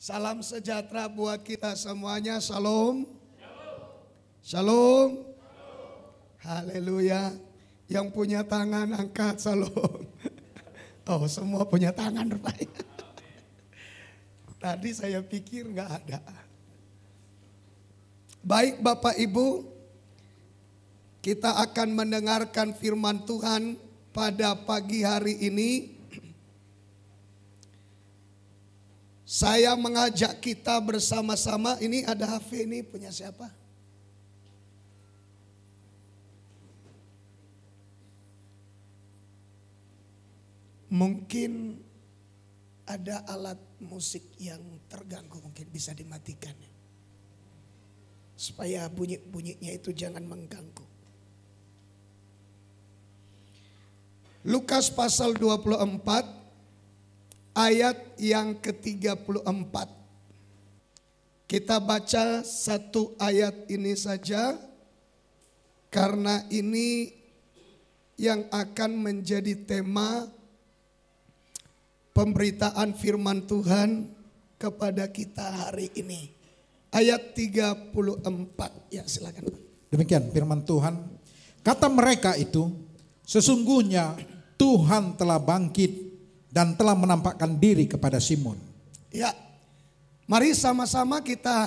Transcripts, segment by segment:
Salam sejahtera buat kita semuanya. Shalom. Shalom. Haleluya. Yang punya tangan angkat shalom. Oh, semua punya tangan rupanya. Tadi saya pikir nggak ada. Baik Bapak Ibu, kita akan mendengarkan firman Tuhan pada pagi hari ini. Saya mengajak kita bersama-sama, ini ada HP ini punya siapa? Mungkin ada alat musik yang terganggu, mungkin bisa dimatikan. Supaya bunyi-bunyinya itu jangan mengganggu. Lukas pasal 24 ayat yang ke-34. Kita baca satu ayat ini saja karena ini yang akan menjadi tema pemberitaan firman Tuhan kepada kita hari ini. Ayat 34, ya silakan. Demikian firman Tuhan. Kata mereka itu, sesungguhnya Tuhan telah bangkit dan telah menampakkan diri kepada Simon. Ya, mari sama-sama kita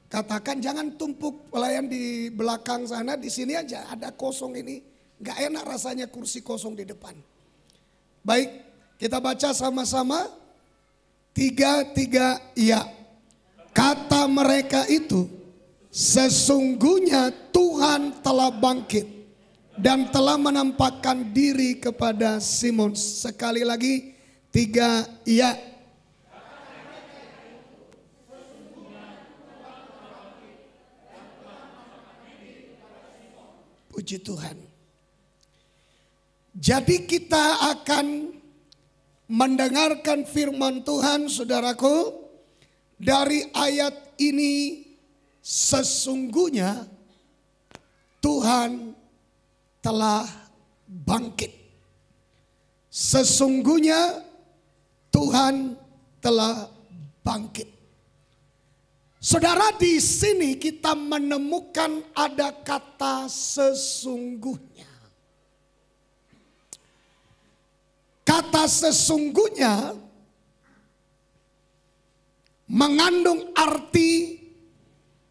katakan, jangan tumpuk pelayan di belakang sana, di sini aja ada kosong ini. Gak enak rasanya kursi kosong di depan. Baik, kita baca sama-sama. 3, ya. Kata mereka itu, sesungguhnya Tuhan telah bangkit dan telah menampakkan diri kepada Simon. Sekali lagi, 3, ya. Puji Tuhan. Jadi kita akan mendengarkan firman Tuhan, saudaraku, dari ayat ini. Sesungguhnya Tuhan telah bangkit. Sesungguhnya Tuhan telah bangkit. Saudara, di sini kita menemukan ada kata sesungguhnya. Kata sesungguhnya mengandung arti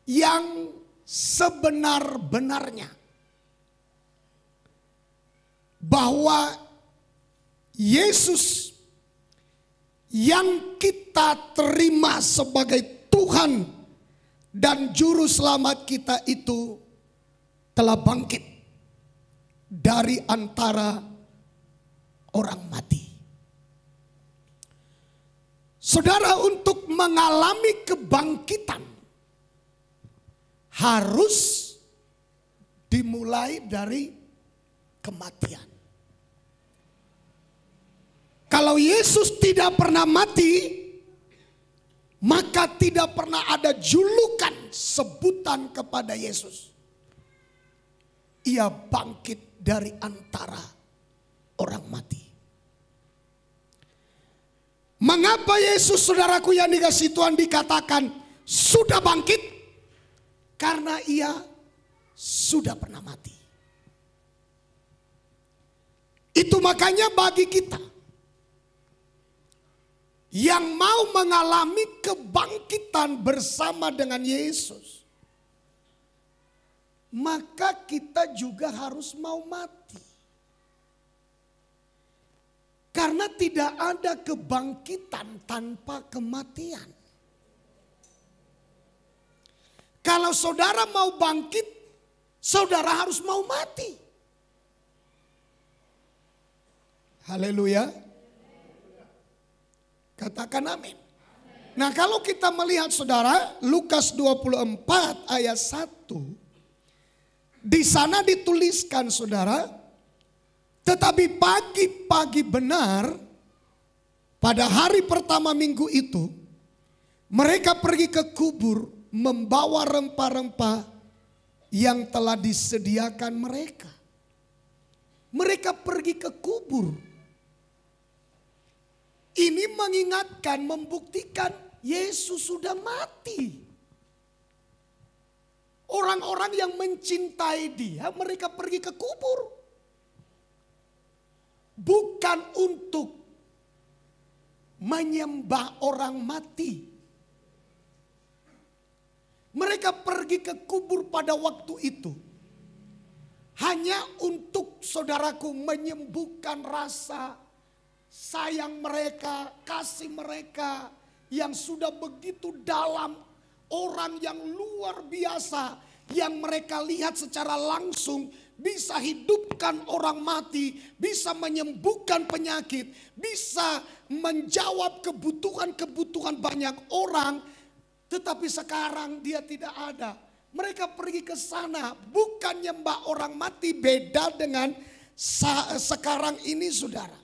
yang sebenar-benarnya. Bahwa Yesus yang kita terima sebagai Tuhan dan Juru Selamat kita itu telah bangkit dari antara orang mati. Saudara, untuk mengalami kebangkitan harus dimulai dari kematian. Kalau Yesus tidak pernah mati, maka tidak pernah ada julukan sebutan kepada Yesus. Ia bangkit dari antara orang mati. Mengapa Yesus, saudaraku yang dikasihi Tuhan, dikatakan sudah bangkit? Karena ia sudah pernah mati. Itu makanya bagi kita yang mau mengalami kebangkitan bersama dengan Yesus, maka kita juga harus mau mati. Karena tidak ada kebangkitan tanpa kematian. Kalau saudara mau bangkit, saudara harus mau mati. Haleluya. Katakan amin. Nah, kalau kita melihat saudara, Lukas 24 ayat 1. Di sana dituliskan saudara, tetapi pagi-pagi benar pada hari pertama minggu itu, mereka pergi ke kubur membawa rempah-rempah yang telah disediakan mereka. Mereka pergi ke kubur. Ini mengingatkan, membuktikan Yesus sudah mati. Orang-orang yang mencintai dia, mereka pergi ke kubur. Bukan untuk menyembah orang mati. Mereka pergi ke kubur pada waktu itu hanya untuk, saudaraku, menyembuhkan rasa sayang mereka, kasih mereka yang sudah begitu dalam. Orang yang luar biasa yang mereka lihat secara langsung bisa hidupkan orang mati, bisa menyembuhkan penyakit, bisa menjawab kebutuhan-kebutuhan banyak orang. Tetapi sekarang dia tidak ada. Mereka pergi ke sana bukan nyembah orang mati, beda dengan sekarang ini, saudara.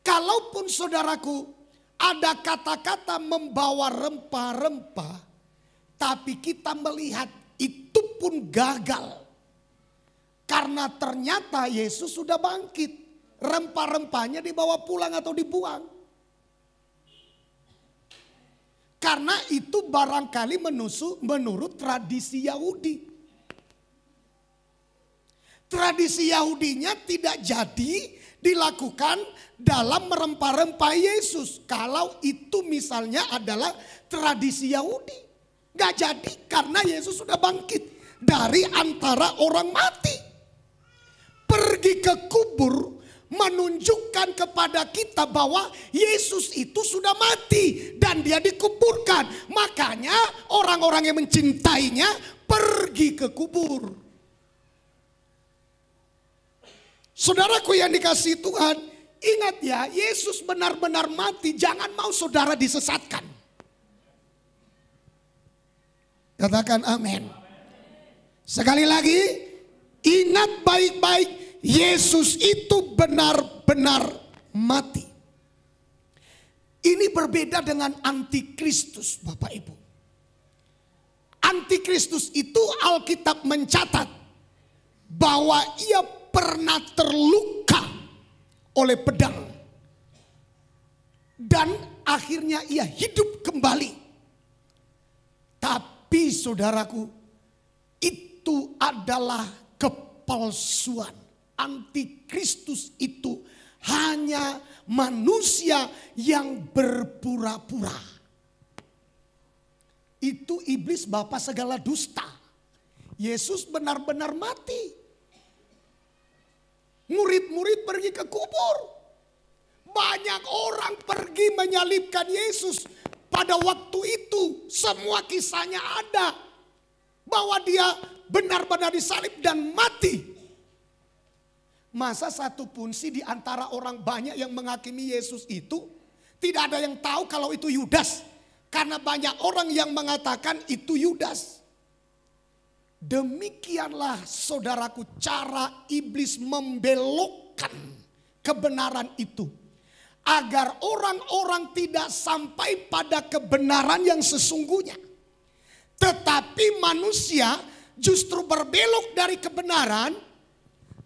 Kalaupun, saudaraku, ada kata-kata membawa rempah-rempah, tapi kita melihat itu pun gagal. Karena ternyata Yesus sudah bangkit. Rempah-rempahnya dibawa pulang atau dibuang. Karena itu barangkali menurut tradisi Yahudi. Tradisi Yahudinya tidak jadi dilakukan dalam merempah-rempah Yesus. Kalau itu misalnya adalah tradisi Yahudi. Gak jadi karena Yesus sudah bangkit dari antara orang mati. Pergi ke kubur menunjukkan kepada kita bahwa Yesus itu sudah mati dan dia dikuburkan. Makanya orang-orang yang mencintainya pergi ke kubur. Saudaraku yang dikasihi Tuhan, ingat ya, Yesus benar-benar mati. Jangan mau saudara disesatkan. Katakan amin. Sekali lagi, ingat baik-baik, Yesus itu benar-benar mati. Ini berbeda dengan antikristus, Bapak Ibu. Antikristus itu Alkitab mencatat bahwa ia pernah terluka oleh pedang. Dan akhirnya ia hidup kembali. Tapi saudaraku, itu adalah kepalsuan. Antikristus itu hanya manusia yang berpura-pura. Itu iblis bapa segala dusta. Yesus benar-benar mati. Murid-murid pergi ke kubur. Banyak orang pergi menyalibkan Yesus. Pada waktu itu semua kisahnya ada. Bahwa dia benar-benar disalib dan mati. Masa satu pun sih di antara orang banyak yang menghakimi Yesus itu tidak ada yang tahu kalau itu Yudas. Karena banyak orang yang mengatakan itu Yudas. Demikianlah saudaraku cara iblis membelokkan kebenaran itu. Agar orang-orang tidak sampai pada kebenaran yang sesungguhnya. Tetapi manusia justru berbelok dari kebenaran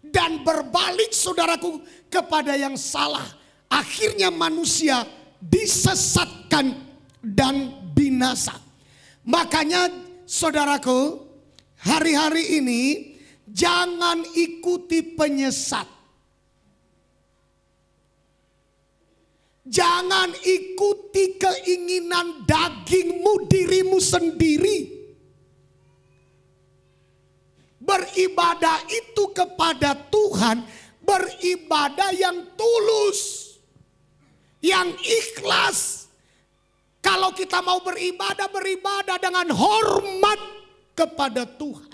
dan berbalik saudaraku kepada yang salah. Akhirnya manusia disesatkan dan binasa. Makanya saudaraku, hari-hari ini jangan ikuti penyesat. Jangan ikuti keinginan dagingmu, dirimu sendiri. Beribadah itu kepada Tuhan, beribadah yang tulus, yang ikhlas. Kalau kita mau beribadah, beribadah dengan hormat kepada Tuhan.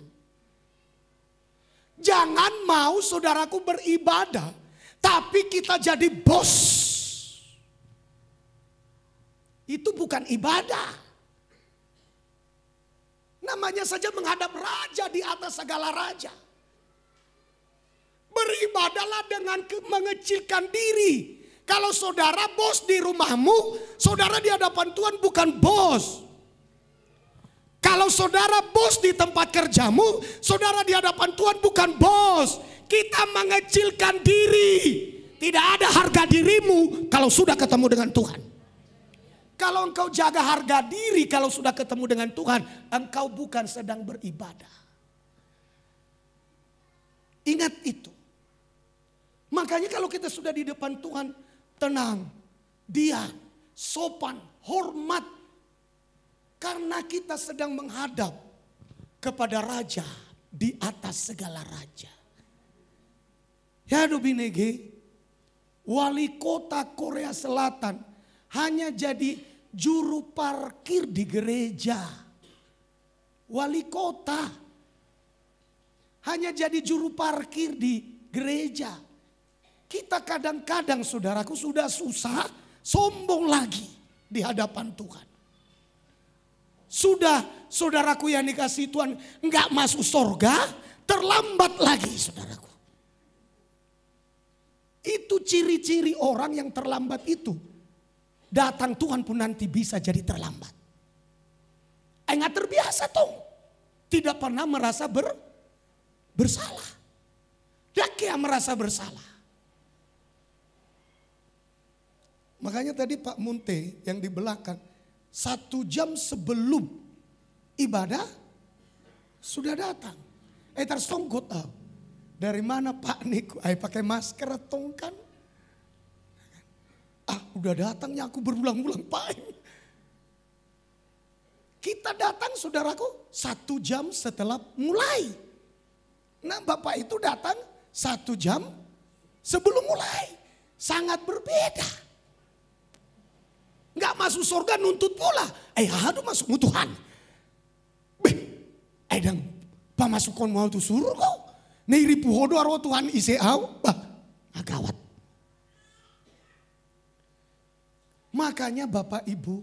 Jangan mau saudaraku beribadah, tapi kita jadi bos. Itu bukan ibadah. Namanya saja menghadap raja di atas segala raja. Beribadahlah dengan mengecilkan diri. Kalau saudara bos di rumahmu, saudara di hadapan Tuhan bukan bos. Kalau saudara bos di tempat kerjamu, saudara di hadapan Tuhan bukan bos. Kita mengecilkan diri. Tidak ada harga dirimu kalau sudah ketemu dengan Tuhan. Kalau engkau jaga harga diri kalau sudah ketemu dengan Tuhan, engkau bukan sedang beribadah. Ingat itu. Makanya kalau kita sudah di depan Tuhan, tenang, diam, sopan, hormat. Karena kita sedang menghadap kepada Raja di atas segala raja. Ya Dobinege, wali kota Korea Selatan hanya jadi juru parkir di gereja. Wali kota hanya jadi juru parkir di gereja. Kita kadang-kadang saudaraku sudah susah, sombong lagi di hadapan Tuhan. Sudah saudaraku yang dikasih Tuhan enggak masuk surga, terlambat lagi saudaraku. Itu ciri-ciri orang yang terlambat itu. Datang Tuhan pun nanti bisa jadi terlambat. Enggak terbiasa tuh. Tidak pernah merasa bersalah. Dia kayak merasa bersalah. Makanya tadi Pak Munte yang di belakang. 1 jam sebelum ibadah sudah datang. Tersongkot. Dari mana Pak Niku? Pakai masker tongkan. Udah datangnya aku berulang-ulang Pak. Kita datang saudaraku 1 jam setelah mulai. Nah Bapak itu datang 1 jam sebelum mulai. Sangat berbeda. Nggak masuk surga nuntut pula. Aduh masuk Tuhan. Dan pa masukkan mau tu suruh kau. Niri puhodo arwah Tuhan ise au. Agawat. Makanya Bapak Ibu.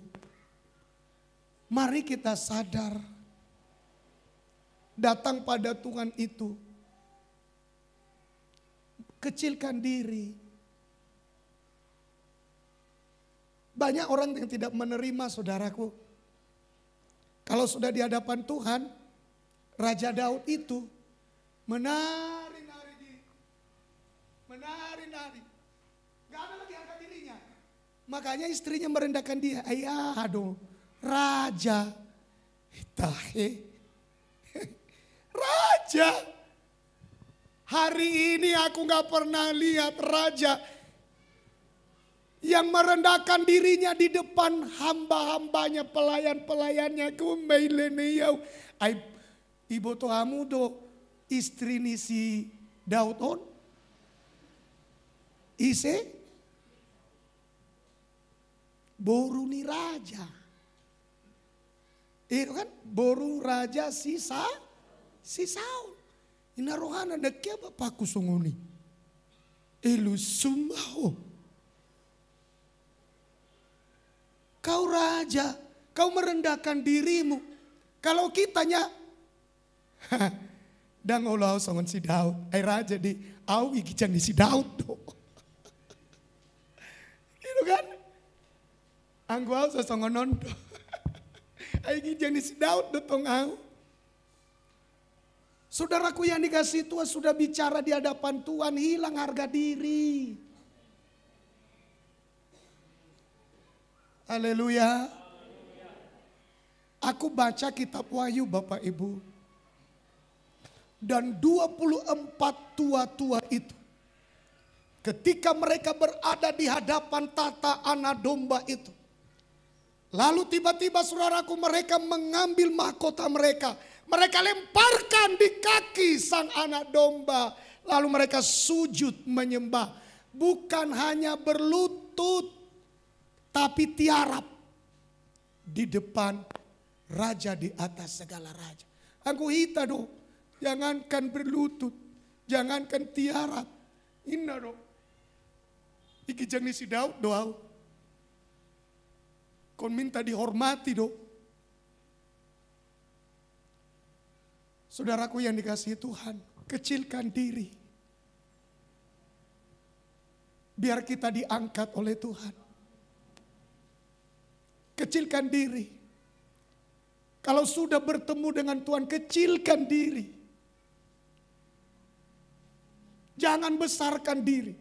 Mari kita sadar. Datang pada Tuhan itu. Kecilkan diri. Banyak orang yang tidak menerima saudaraku. Kalau sudah di hadapan Tuhan, Raja Daud itu menari-nari. Gak ada lagi harga dirinya. Makanya istrinya merendahkan dia. Aduh, Raja. Raja. Hari ini aku gak pernah lihat Raja yang merendahkan dirinya di depan hamba-hambanya, pelayan-pelayannya. Ibu tohamu do istri ni si Daud on. Ise boru ni raja. Itu kan boru raja si Saul. Ina rohana dekia bapakku sunguni. Elu sumbao. Kau raja, kau merendahkan dirimu. Kalau kitanya, dan olah songon si Daud. Raja di au ikican di si Daud. Itu kan? Anggu au songon nondo. Ikican di si Daud dotong au. Saudaraku yang dikasih Tuhan sudah bicara di hadapan Tuhan, hilang harga diri. Haleluya. Aku baca kitab Wahyu Bapak Ibu. Dan 24 tua-tua itu. Ketika mereka berada di hadapan tata anak domba itu. Lalu tiba-tiba saudaraku mereka mengambil mahkota mereka. Mereka lemparkan di kaki sang anak domba. Lalu mereka sujud menyembah. Bukan hanya berlutut. Tapi tiarap di depan raja di atas segala raja. Aku hita dong. Jangankan berlutut. Jangankan tiarap. Inna dong. Iki jangan si Daud doa. Kon minta dihormati dong. Saudaraku yang dikasihi Tuhan. Kecilkan diri. Biar kita diangkat oleh Tuhan. Kecilkan diri. Kalau sudah bertemu dengan Tuhan, kecilkan diri. Jangan besarkan diri.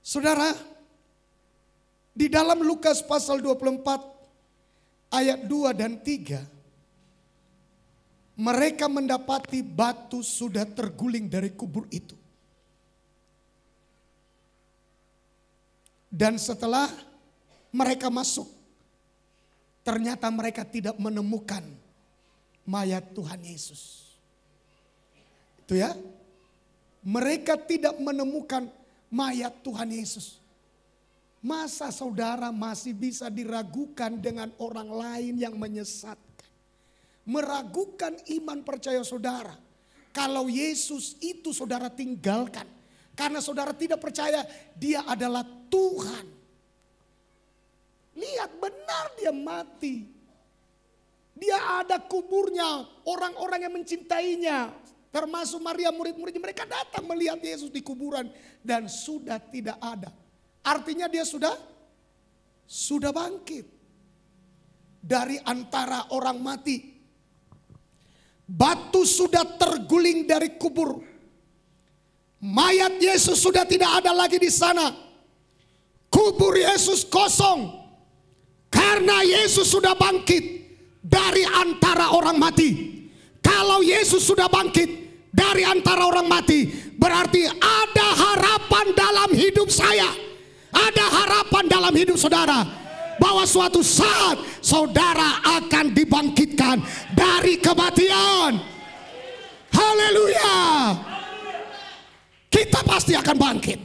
Saudara, di dalam Lukas pasal 24 ayat 2 dan 3, mereka mendapati batu sudah terguling dari kubur itu. Dan setelah mereka masuk, ternyata mereka tidak menemukan mayat Tuhan Yesus. Itu ya. Mereka tidak menemukan mayat Tuhan Yesus. Masa saudara masih bisa diragukan dengan orang lain yang menyesatkan? Meragukan iman percaya saudara. Kalau Yesus itu saudara tinggalkan. Karena saudara tidak percaya dia adalah Tuhan. Lihat, benar dia mati. Dia ada kuburnya, orang-orang yang mencintainya. Termasuk Maria, murid-muridnya, mereka datang melihat Yesus di kuburan. Dan sudah tidak ada. Artinya dia sudah bangkit. Dari antara orang mati. Batu sudah terguling dari kubur. Mayat Yesus sudah tidak ada lagi di sana. Kubur Yesus kosong. Karena Yesus sudah bangkit dari antara orang mati. Kalau Yesus sudah bangkit dari antara orang mati, berarti ada harapan dalam hidup saya. Ada harapan dalam hidup saudara. Bahwa suatu saat saudara akan dibangkitkan dari kematian. Haleluya. Kita pasti akan bangkit.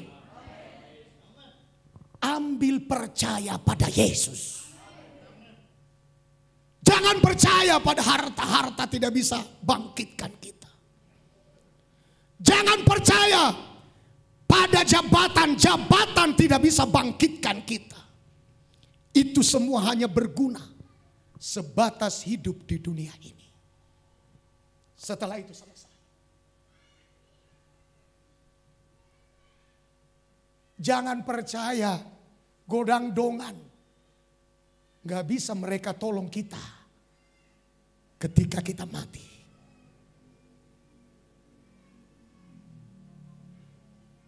Ambil percaya pada Yesus. Jangan percaya pada harta-harta tidak bisa bangkitkan kita. Jangan percaya pada jabatan-jabatan tidak bisa bangkitkan kita. Itu semua hanya berguna sebatas hidup di dunia ini. Setelah itu selesai. Jangan percaya godang-dongan. Gak bisa mereka tolong kita ketika kita mati.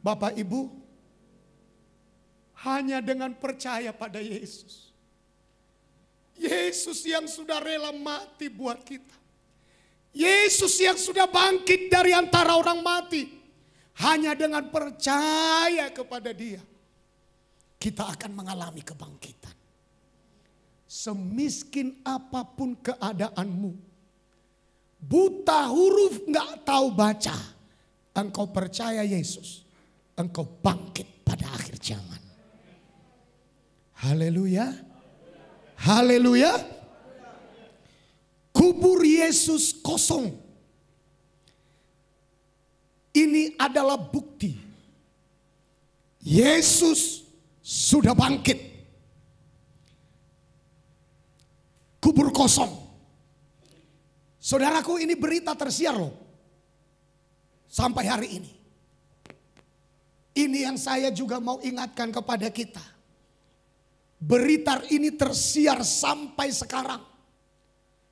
Bapak Ibu, hanya dengan percaya pada Yesus. Yesus yang sudah rela mati buat kita. Yesus yang sudah bangkit dari antara orang mati. Hanya dengan percaya kepada Dia, kita akan mengalami kebangkitan. Semiskin apapun keadaanmu, buta huruf gak tahu baca, engkau percaya Yesus, engkau bangkit pada akhir zaman. Haleluya. Haleluya. Kubur Yesus kosong. Ini adalah bukti Yesus sudah bangkit. Kubur kosong. Saudaraku, ini berita tersiar loh. Sampai hari ini. Ini yang saya juga mau ingatkan kepada kita. Berita ini tersiar sampai sekarang.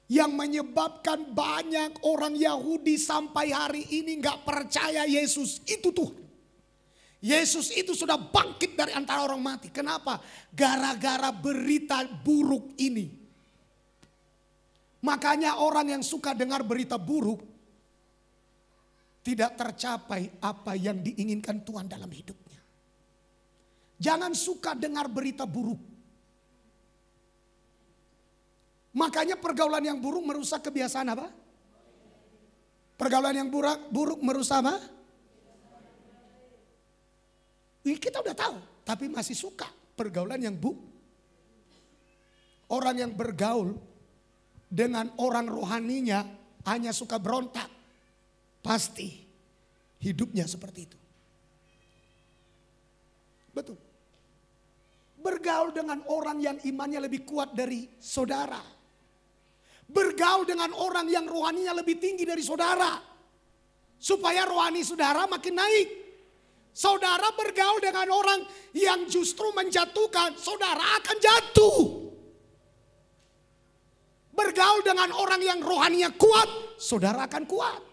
Yang menyebabkan banyak orang Yahudi sampai hari ini gak percaya Yesus itu Tuhan. Yesus itu sudah bangkit dari antara orang mati. Kenapa? Gara-gara berita buruk ini. Makanya orang yang suka dengar berita buruk tidak tercapai apa yang diinginkan Tuhan dalam hidupnya. Jangan suka dengar berita buruk. Makanya pergaulan yang buruk merusak kebiasaan apa? Pergaulan yang buruk merusak apa? Kita udah tahu, tapi masih suka pergaulan yang buruk. Orang yang bergaul dengan orang rohaninya hanya suka berontak. Pasti hidupnya seperti itu. Betul. Bergaul dengan orang yang imannya lebih kuat dari saudara. Bergaul dengan orang yang rohaninya lebih tinggi dari saudara. Supaya rohani saudara makin naik. Saudara bergaul dengan orang yang justru menjatuhkan, saudara akan jatuh. Bergaul dengan orang yang rohaninya kuat, saudara akan kuat.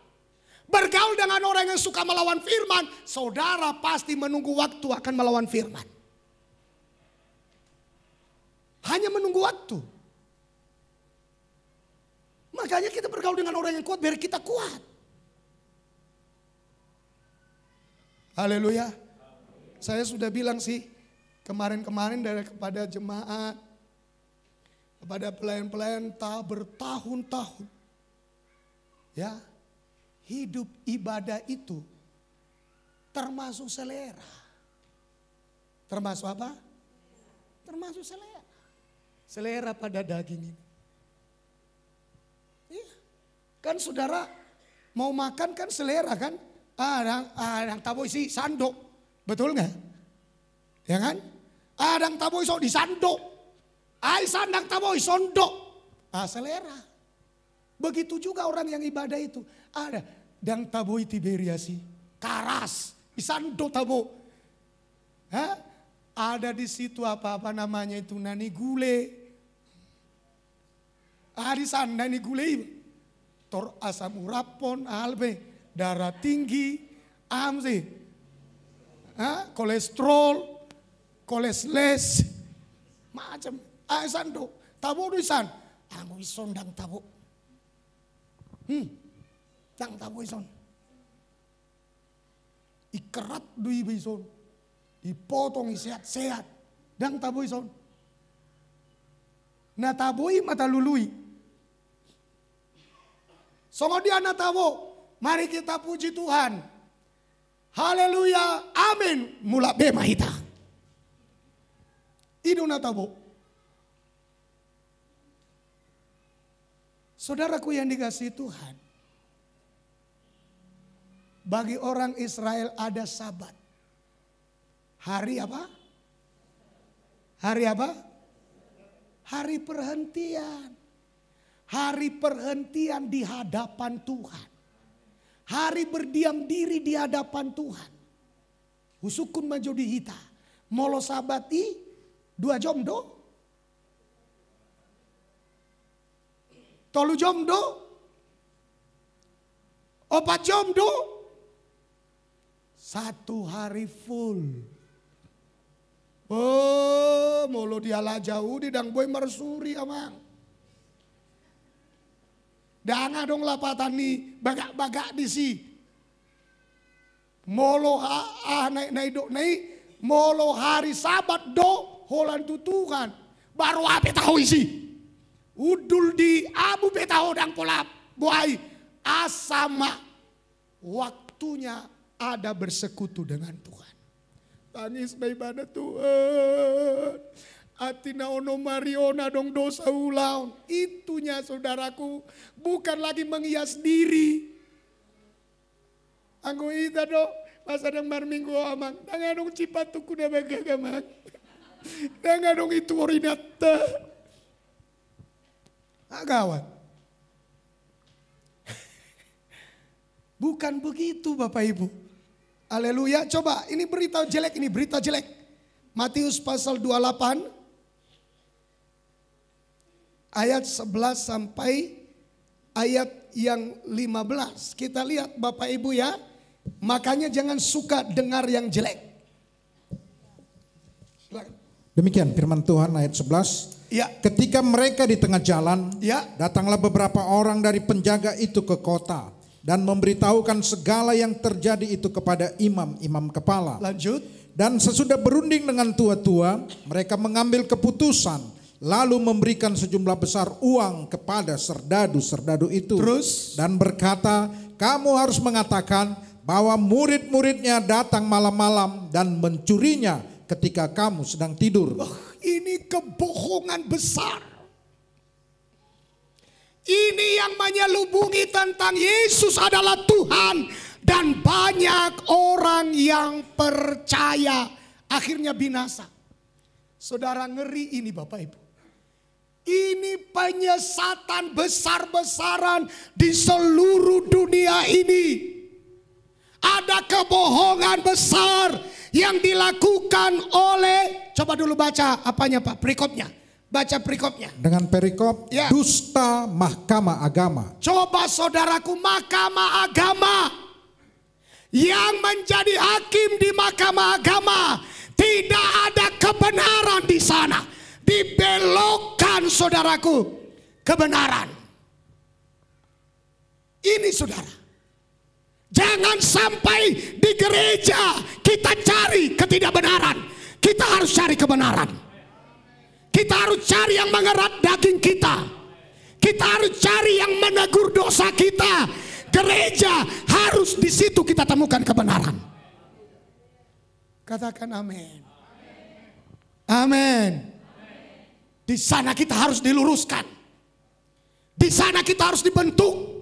Bergaul dengan orang yang suka melawan firman, saudara pasti menunggu waktu akan melawan firman. Hanya menunggu waktu. Makanya kita bergaul dengan orang yang kuat biar kita kuat. Haleluya. Saya sudah bilang sih kemarin-kemarin kepada jemaat, kepada pelayan-pelayan bertahun-tahun. Ya, hidup ibadah itu termasuk selera. Termasuk apa? Termasuk selera. Selera pada daging ini. Ya. Kan saudara mau makan kan selera kan? Yang tabo isi sandok. Betul nggak? Ya kan? Adang tabo iso di sandok. Ai sandang tabo isondok. Selera. Begitu juga orang yang ibadah itu. Ada dang tabo Tiberiasi, karas, isandok tabo. Ada di situ apa namanya itu nani gule. Di sana nani gule. Tor asam urapon albe, darah tinggi, amsi, kolesterol, kolesles, macam. Isandok, tabo isan, anu ison dang tabo. Dang tabo ison. Ikerat dui bison. Dipotong sehat-sehat. Dang tabo ison. Na taboi mata lului. Songo dia na tabo. Mari kita puji Tuhan. Haleluya. Amin. Mula be mahita. Idu na tabo. Saudaraku yang dikasihi Tuhan. Bagi orang Israel ada Sabat. Hari apa? Hari apa? Hari perhentian. Hari perhentian di hadapan Tuhan. Hari berdiam diri di hadapan Tuhan. Usukun majodi hita. Molo sabati 2 jam do. Tolu jam do. 4 jam do. 1 hari full. Oh, molo diala jauh di dang boy marsuri amang. Danga dong lapatan ni bagak-bagak di si. Molo naik do naik. Molo hari Sabat do holan tutukan. Baru apa tahu isi. Udul di abu betaho dang pola buai asama. Waktunya ada bersekutu dengan Tuhan. Tangis ibadah Tuhan. Atina ono mariona dong dosa ulang. Itunya saudaraku. Bukan lagi menghias diri. Anggo ita do. Masa dong marminggu amang. Tanga dong cipatuku na magagamang. Tanga dong itu orinata. Gawat. Bukan begitu Bapak Ibu. Haleluya. Coba ini berita jelek, ini berita jelek. Matius pasal 28 ayat 11 sampai ayat yang 15. Kita lihat Bapak Ibu ya. Makanya jangan suka dengar yang jelek. Demikian firman Tuhan ayat 11. Ya. Ketika mereka di tengah jalan, ya, datanglah beberapa orang dari penjaga itu ke kota dan memberitahukan segala yang terjadi itu kepada imam-imam kepala. Lanjut. Dan sesudah berunding dengan tua-tua, mereka mengambil keputusan lalu memberikan sejumlah besar uang kepada serdadu-serdadu itu. Terus dan berkata, kamu harus mengatakan bahwa murid-muridnya datang malam-malam dan mencurinya ketika kamu sedang tidur. Ini kebohongan besar. Ini yang menyelubungi tentang Yesus adalah Tuhan. Dan banyak orang yang percaya. Akhirnya binasa. Saudara, ngeri ini Bapak Ibu. Ini penyesatan besar-besaran di seluruh dunia ini. Ada kebohongan besar yang dilakukan oleh, coba dulu baca apanya Pak, berikutnya. Baca perikopnya. Dengan perikop Ya. dusta mahkamah agama. Coba saudaraku, mahkamah agama yang menjadi hakim di mahkamah agama, tidak ada kebenaran di sana. Dibelokkan saudaraku kebenaran. Ini saudara. Jangan sampai di gereja kita cari ketidakbenaran. Kita harus cari kebenaran. Kita harus cari yang mengerat daging kita. Kita harus cari yang menegur dosa kita. Gereja harus di situ kita temukan kebenaran. Katakan amin. Amin. Di sana kita harus diluruskan. Di sana kita harus dibentuk.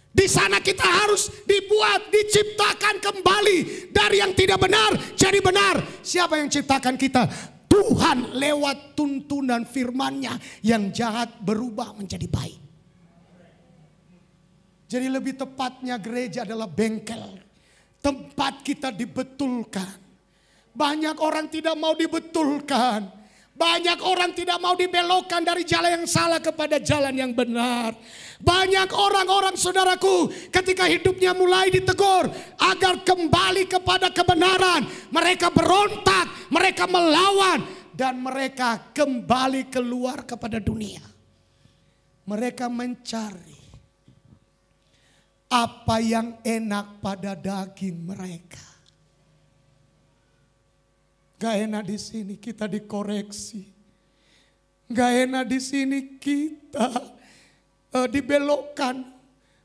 Di sana kita harus dibuat, diciptakan kembali dari yang tidak benar jadi benar. Siapa yang ciptakan kita? Tuhan lewat tuntunan firman-Nya, yang jahat berubah menjadi baik. Jadi lebih tepatnya gereja adalah bengkel, tempat kita dibetulkan. Banyak orang tidak mau dibetulkan. Banyak orang tidak mau dibelokkan dari jalan yang salah kepada jalan yang benar. Banyak orang-orang saudaraku ketika hidupnya mulai ditegur agar kembali kepada kebenaran, mereka berontak, mereka melawan, dan mereka kembali keluar kepada dunia. Mereka mencari apa yang enak pada daging mereka. Gak enak di sini kita dikoreksi. Gak enak di sini kita dibelokkan.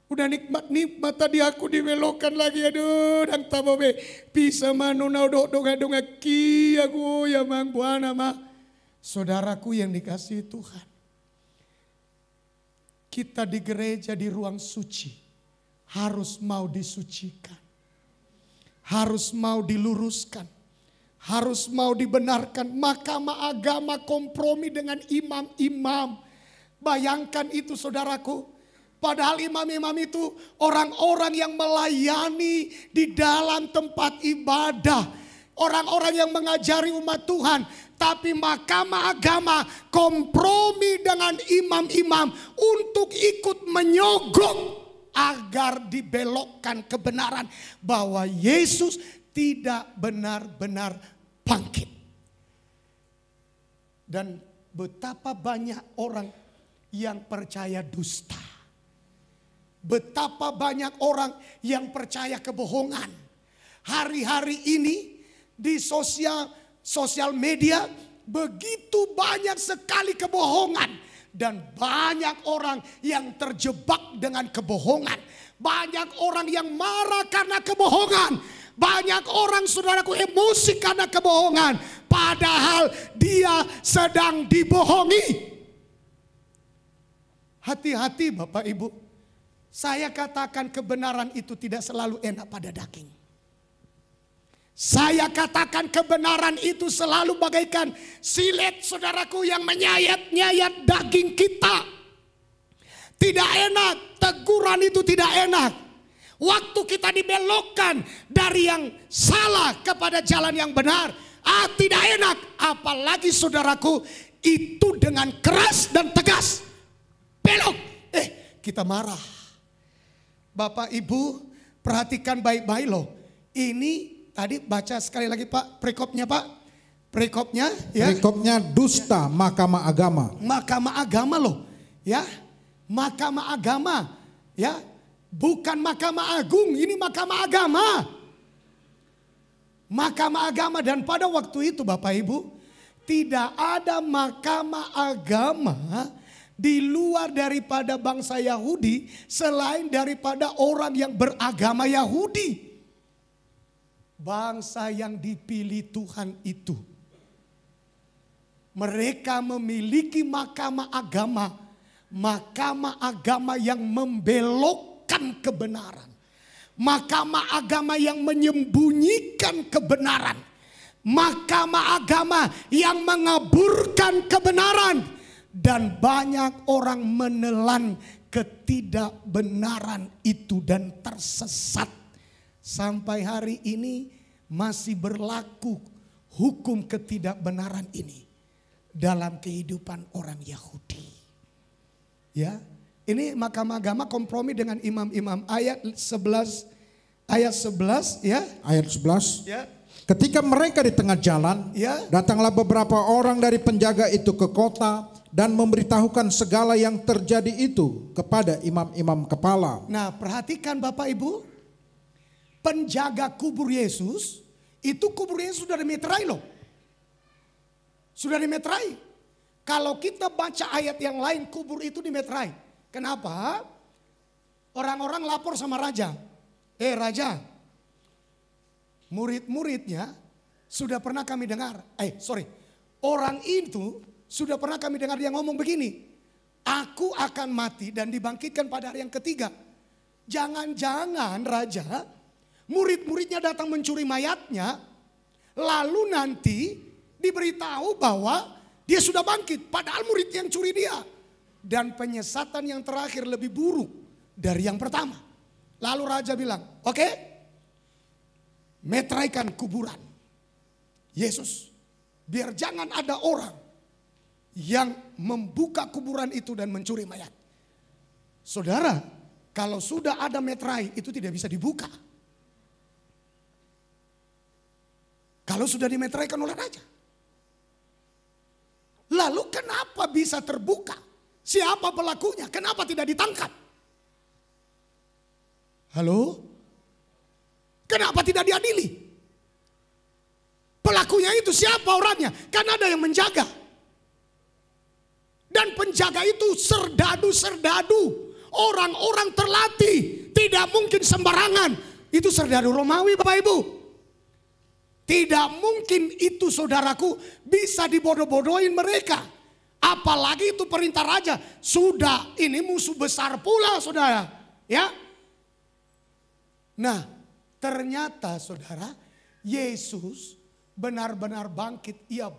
Udah nikmat tadi aku dibelokkan lagi. Aduh, dan tabobe bisa manuna donga ki aku ya mang buana mah. Saudaraku yang dikasihi Tuhan. Kita di gereja di ruang suci harus mau disucikan. Harus mau diluruskan. Harus mau dibenarkan. Mahkamah agama kompromi dengan imam-imam. Bayangkan itu saudaraku. Padahal imam-imam itu orang-orang yang melayani di dalam tempat ibadah. Orang-orang yang mengajari umat Tuhan. Tapi mahkamah agama kompromi dengan imam-imam untuk ikut menyogok agar dibelokkan kebenaran bahwa Yesus tidak benar-benar bangkit. Dan betapa banyak orang yang percaya dusta. Betapa banyak orang yang percaya kebohongan. Hari-hari ini di sosial media begitu banyak sekali kebohongan. Dan banyak orang yang terjebak dengan kebohongan. Banyak orang yang marah karena kebohongan. Banyak orang saudaraku emosi karena kebohongan. Padahal dia sedang dibohongi. Hati-hati Bapak Ibu. Saya katakan kebenaran itu tidak selalu enak pada daging. Saya katakan kebenaran itu selalu bagaikan silet saudaraku yang menyayat-nyayat daging kita. Tidak enak, teguran itu tidak enak. Waktu kita dibelokkan dari yang salah kepada jalan yang benar, tidak enak. Apalagi saudaraku itu dengan keras dan tegas. Belok, kita marah. Bapak Ibu perhatikan baik-baik loh. Ini tadi baca sekali lagi Pak, perikopnya Pak. Perikopnya ya. Perikopnya dusta mahkamah agama. Mahkamah agama loh. Ya. Mahkamah agama. Ya. Bukan Mahkamah Agung, ini Mahkamah Agama. Mahkamah Agama, dan pada waktu itu Bapak Ibu, tidak ada Mahkamah Agama di luar daripada bangsa Yahudi selain daripada orang yang beragama Yahudi. Bangsa yang dipilih Tuhan itu, mereka memiliki mahkamah agama yang membelokkan kebenaran. Mahkamah agama yang menyembunyikan kebenaran. Mahkamah agama yang mengaburkan kebenaran. Dan banyak orang menelan ketidakbenaran itu dan tersesat. Sampai hari ini masih berlaku hukum ketidakbenaran ini. dalam kehidupan orang Yahudi. Ya, ini Mahkamah Agama kompromi dengan imam-imam. Ayat 11 ya. Ayat 11. Ya. Ketika mereka di tengah jalan, Ya. datanglah beberapa orang dari penjaga itu ke kota dan memberitahukan segala yang terjadi itu kepada imam-imam kepala. Nah, perhatikan Bapak Ibu, penjaga kubur Yesus, itu kubur Yesus sudah dimeterai loh. Sudah dimeterai. Kalau kita baca ayat yang lain, kubur itu dimeterai. Kenapa? Orang-orang lapor sama raja. Raja, murid-muridnya sudah pernah kami dengar. Orang itu sudah pernah kami dengar dia ngomong begini. Aku akan mati dan dibangkitkan pada hari yang ketiga. Jangan-jangan raja, murid-muridnya datang mencuri mayatnya. Lalu nanti diberitahu bahwa dia sudah bangkit. Padahal murid yang curi dia. Dan penyesatan yang terakhir lebih buruk dari yang pertama. Lalu raja bilang, oke, meteraikan kuburan Yesus. Biar jangan ada orang yang membuka kuburan itu dan mencuri mayat. Saudara, kalau sudah ada meterai itu tidak bisa dibuka. Kalau sudah dimeteraikan oleh raja. Lalu kenapa bisa terbuka? Siapa pelakunya? Kenapa tidak ditangkap? Halo? Kenapa tidak diadili? Pelakunya itu siapa orangnya? Kan ada yang menjaga. Dan penjaga itu serdadu-serdadu. Orang-orang terlatih. Tidak mungkin sembarangan. Itu serdadu Romawi Bapak Ibu. Tidak mungkin itu saudaraku bisa dibodoh-bodohin mereka. Apalagi itu perintah raja. Sudah ini musuh besar pula saudara. Ya. Nah ternyata saudara Yesus benar-benar bangkit. Ia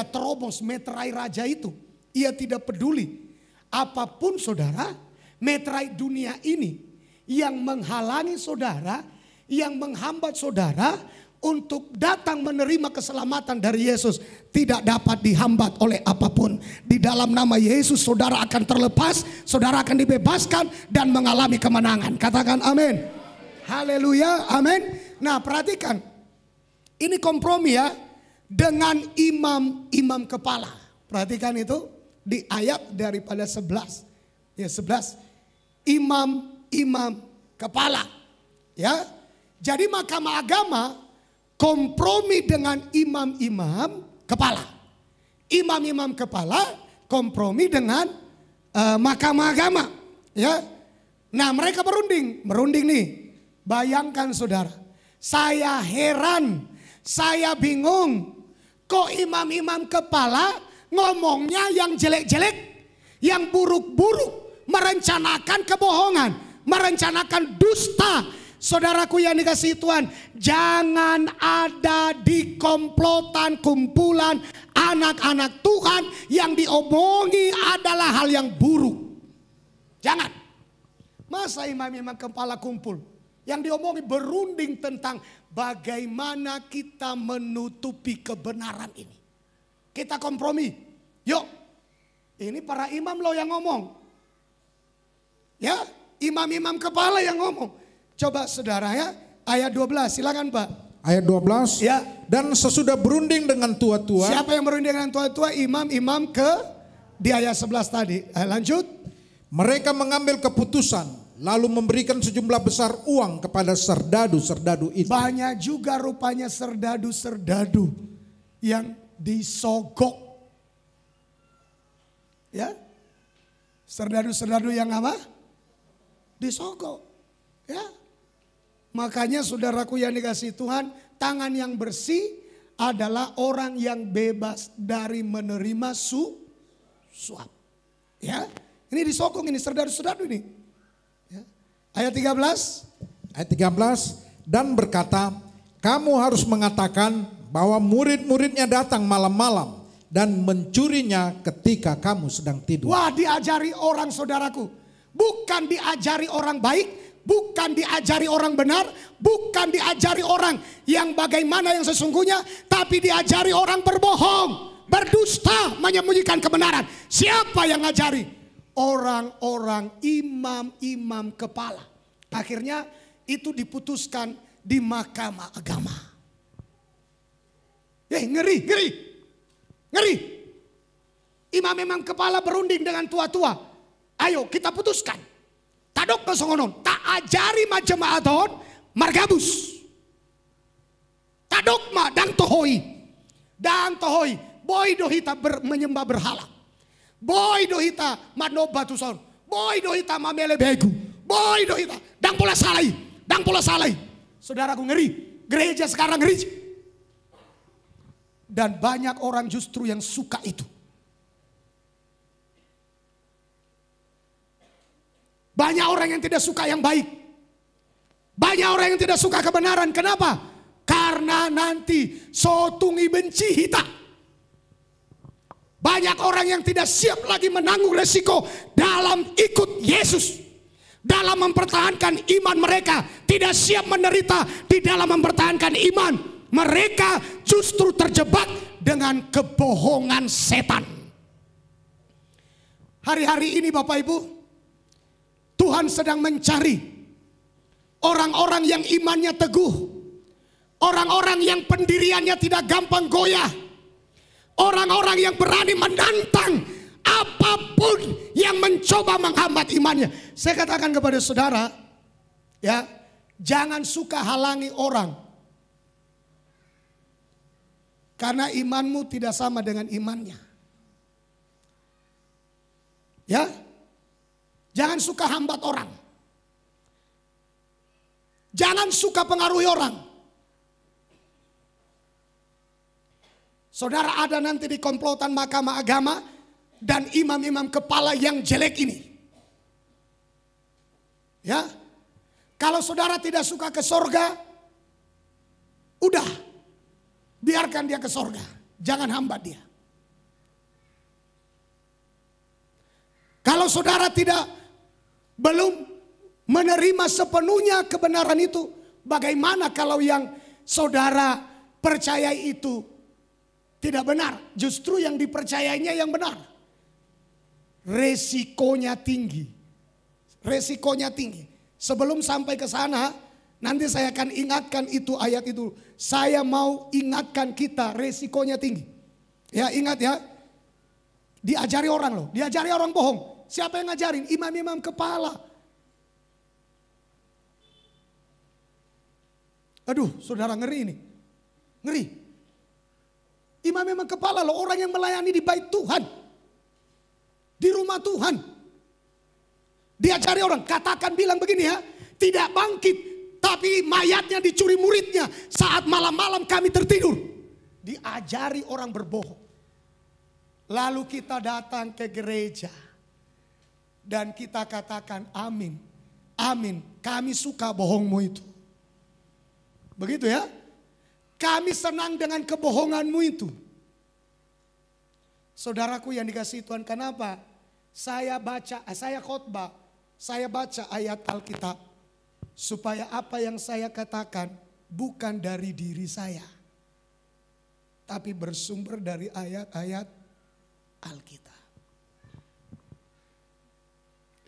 terobos meterai raja itu. Ia tidak peduli. Apapun saudara, meterai dunia ini yang menghalangi saudara, yang menghambat saudara untuk datang menerima keselamatan dari Yesus tidak dapat dihambat oleh apapun. Di dalam nama Yesus saudara akan terlepas, saudara akan dibebaskan dan mengalami kemenangan. Katakan amin. Haleluya, amin. Nah perhatikan, ini kompromi ya dengan imam-imam kepala. Perhatikan itu di ayat daripada 11. Ya 11. Imam-imam kepala. Ya. Jadi Mahkamah Agama kompromi dengan imam-imam kepala. Imam-imam kepala kompromi dengan Mahkamah Agama. Ya. Nah mereka merunding nih. Bayangkan saudara. Saya heran, saya bingung. Kok imam-imam kepala ngomongnya yang jelek-jelek, yang buruk-buruk, merencanakan kebohongan, merencanakan dusta. Saudaraku yang dikasihi Tuhan, jangan ada di komplotan kumpulan anak-anak Tuhan yang diomongi adalah hal yang buruk. Jangan. Masa imam-imam kepala kumpul yang diomongi berunding tentang bagaimana kita menutupi kebenaran ini. Kita kompromi. Yuk. Ini para imam loh yang ngomong. Ya, imam-imam kepala yang ngomong. Coba saudara ya, ayat 12 silakan Pak. Ayat 12. Ya. Dan sesudah berunding dengan tua-tua. Siapa yang berunding dengan tua-tua? Imam-imam di ayat 11 tadi. Lanjut. Mereka mengambil keputusan lalu memberikan sejumlah besar uang kepada serdadu-serdadu itu. Banyak juga rupanya serdadu-serdadu yang disogok. Ya. Serdadu-serdadu yang apa? Disogok. Ya. Makanya saudaraku yang dikasihi Tuhan, tangan yang bersih adalah orang yang bebas dari menerima suap. Ya, ini disokong ini serdadu-serdadu ini. Ya. Ayat 13. Ayat 13. Dan berkata, kamu harus mengatakan bahwa murid-muridnya datang malam-malam dan mencurinya ketika kamu sedang tidur. Wah, diajari orang saudaraku. Bukan diajari orang baik. Bukan diajari orang benar, bukan diajari orang yang bagaimana yang sesungguhnya, tapi diajari orang berbohong. berdusta, menyembunyikan kebenaran. Siapa yang ngajari? Orang-orang imam-imam kepala. Akhirnya itu diputuskan di mahkamah agama. Ngeri, ngeri, ngeri. Imam-imam kepala berunding dengan tua-tua. Ayo kita putuskan. Tadok nosongonon, tak ajari majemaaton margabus. Tadok ma dang tohoi. Dang tohoi. Boy dohita menyembah berhala. Boy dohita manoba tuson. Boy dohita mamele begu. Boy dohita dang pola salai. Dang pola salai. Saudaraku, ngeri. Gereja sekarang ngeri. Dan banyak orang justru yang suka itu. Banyak orang yang tidak suka yang baik. Banyak orang yang tidak suka kebenaran. Kenapa? Karena nanti sotungi benci hita. Banyak orang yang tidak siap lagi menanggung resiko dalam ikut Yesus. Dalam mempertahankan iman mereka. Tidak siap menderita di dalam mempertahankan iman. Mereka justru terjebak dengan kebohongan setan. Hari-hari ini Bapak Ibu, Tuhan sedang mencari orang-orang yang imannya teguh. Orang-orang yang pendiriannya tidak gampang goyah. Orang-orang yang berani menantang apapun yang mencoba menghambat imannya. Saya katakan kepada saudara, ya, jangan suka halangi orang. Karena imanmu tidak sama dengan imannya. Ya. Jangan suka hambat orang. Jangan suka pengaruhi orang. Saudara, ada nanti di komplotan mahkamah agama dan imam-imam kepala yang jelek ini. Ya. Kalau saudara tidak suka ke sorga, udah. Biarkan dia ke sorga. Jangan hambat dia. Kalau saudara belum menerima sepenuhnya kebenaran itu, bagaimana kalau yang saudara percayai itu tidak benar? Justru yang dipercayainya yang benar. Resikonya tinggi. Resikonya tinggi. Sebelum sampai ke sana, nanti saya akan ingatkan itu ayat itu. Saya mau ingatkan kita, resikonya tinggi. Ya, ingat ya. Diajari orang loh, diajari orang bohong. Siapa yang ngajarin? Imam-imam kepala. Aduh, saudara, ngeri ini. Ngeri. Imam-imam kepala loh, orang yang melayani di bait Tuhan. Di rumah Tuhan. Diajari orang, katakan bilang begini ya. Tidak bangkit, tapi mayatnya dicuri muridnya saat malam-malam kami tertidur. Diajari orang berbohong. Lalu kita datang ke gereja. Dan kita katakan amin. Amin, kami suka bohongmu itu. Begitu ya. Kami senang dengan kebohonganmu itu. Saudaraku yang dikasihi Tuhan, kenapa? Saya khotbah, saya baca ayat Alkitab. Supaya apa yang saya katakan bukan dari diri saya. Tapi bersumber dari ayat-ayat Alkitab.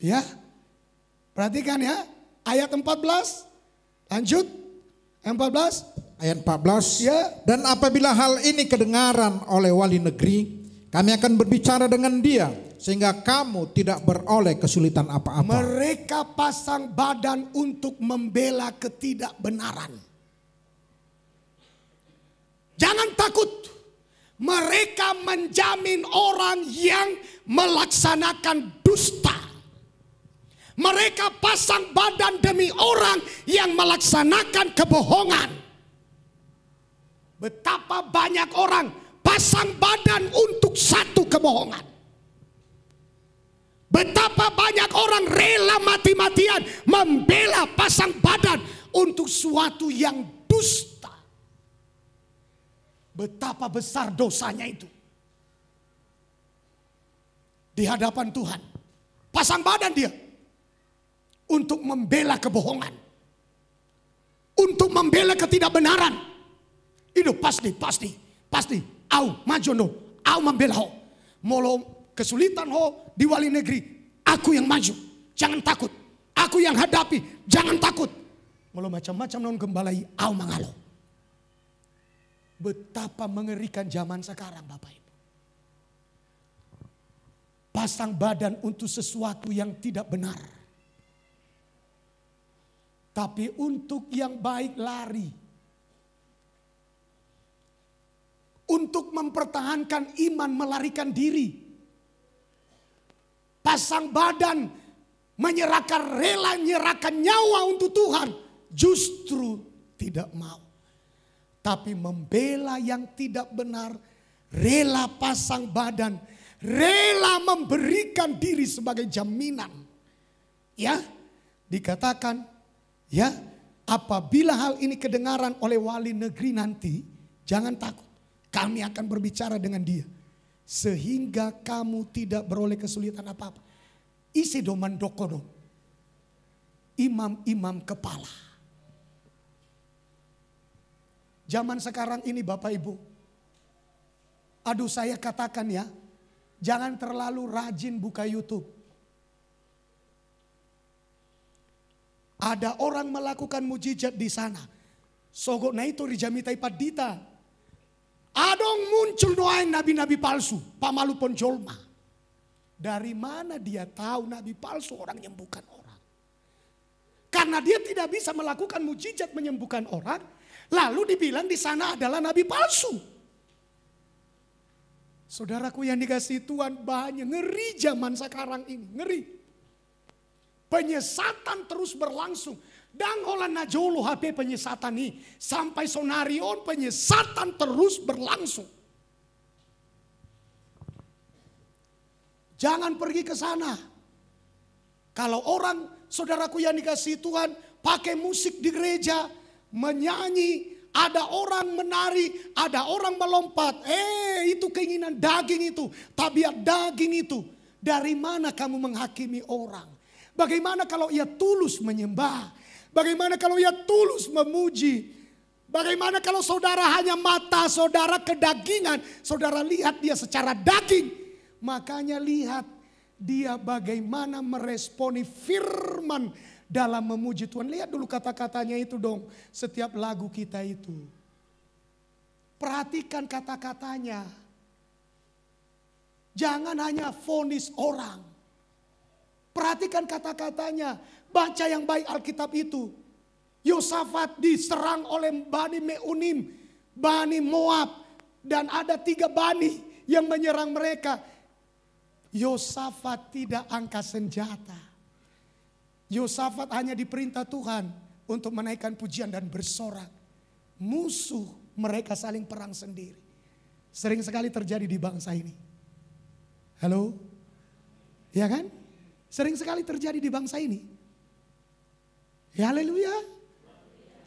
Ya, perhatikan ya. Ayat 14, lanjut. 14. Ayat 14. Ya. Dan apabila hal ini kedengaran oleh wali negeri, kami akan berbicara dengan dia. Sehingga kamu tidak beroleh kesulitan apa-apa. Mereka pasang badan untuk membela ketidakbenaran. Jangan takut. Mereka menjamin orang yang melaksanakan dusta. Mereka pasang badan demi orang yang melaksanakan kebohongan. Betapa banyak orang pasang badan untuk satu kebohongan. Betapa banyak orang rela mati-matian membela pasang badan untuk suatu yang dusta. Betapa besar dosanya itu. Di hadapan Tuhan. Pasang badan dia. Untuk membela kebohongan. Untuk membela ketidakbenaran. Itu pasti. Au, majono. Aku membela ho. Molo kesulitan ho di wali negeri. Aku yang maju. Jangan takut. Aku yang hadapi. Jangan takut. Molo macam-macam non gembalai. Aku mangalo. Betapa mengerikan zaman sekarang Bapak Ibu. Pasang badan untuk sesuatu yang tidak benar. Tapi untuk yang baik lari. Untuk mempertahankan iman melarikan diri. Pasang badan menyerahkan rela menyerahkan nyawa untuk Tuhan. Justru tidak mau. Tapi membela yang tidak benar. Rela pasang badan. Rela memberikan diri sebagai jaminan. Ya, dikatakan ya, apabila hal ini kedengaran oleh wali negeri nanti, jangan takut. Kami akan berbicara dengan dia. Sehingga kamu tidak beroleh kesulitan apa-apa. Isi doman dokono. Imam-imam kepala. Zaman sekarang ini Bapak Ibu. Aduh saya katakan ya. Jangan terlalu rajin buka YouTube. Ada orang melakukan mujizat di sana. Sogok na itu rijamitai padita. Adong muncul doain nabi-nabi palsu. Pamalu ponjolma. Dari mana dia tahu nabi palsu orang menyembuhkan orang? Karena dia tidak bisa melakukan mujizat menyembuhkan orang. Lalu dibilang di sana adalah nabi palsu. Saudaraku yang dikasihi Tuhan, banyak ngeri zaman sekarang ini. Ngeri. Penyesatan terus berlangsung. Dan holan najolo HP penyesatan nih. Sampai sonarion penyesatan terus berlangsung. Jangan pergi ke sana. Kalau orang saudaraku yang dikasihi Tuhan pakai musik di gereja. Menyanyi. Ada orang menari. Ada orang melompat. Itu keinginan daging itu. Tabiat daging itu. Dari mana kamu menghakimi orang? Bagaimana kalau ia tulus menyembah? Bagaimana kalau ia tulus memuji? Bagaimana kalau saudara hanya mata saudara kedagingan? Saudara lihat dia secara daging. Makanya lihat dia bagaimana meresponi firman dalam memuji Tuhan. Lihat dulu kata-katanya itu dong. Setiap lagu kita itu. Perhatikan kata-katanya. Jangan hanya vonis orang. Perhatikan kata-katanya. Baca yang baik Alkitab itu. Yosafat diserang oleh Bani Meunim, Bani Moab. Dan ada 3 Bani yang menyerang mereka. Yosafat tidak angkat senjata. Yosafat hanya diperintah Tuhan untuk menaikkan pujian dan bersorak. Musuh mereka saling perang sendiri. Sering sekali terjadi di bangsa ini. Halo? Ya kan? Sering sekali terjadi di bangsa ini. Ya haleluya.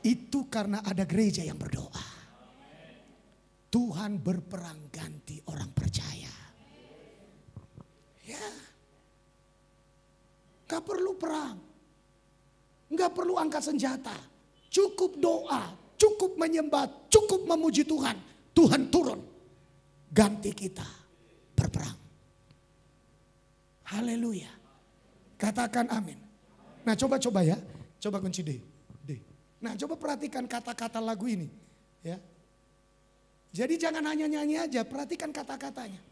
Itu karena ada gereja yang berdoa. Tuhan berperang ganti orang percaya. Ya. Gak perlu perang. Gak perlu angkat senjata. Cukup doa. Cukup menyembah. Cukup memuji Tuhan. Tuhan turun. Ganti kita berperang. Haleluya. Katakan amin. Nah coba-coba ya. Coba kunci D. Nah coba perhatikan kata-kata lagu ini. Ya. Jadi jangan hanya nyanyi aja, perhatikan kata-katanya.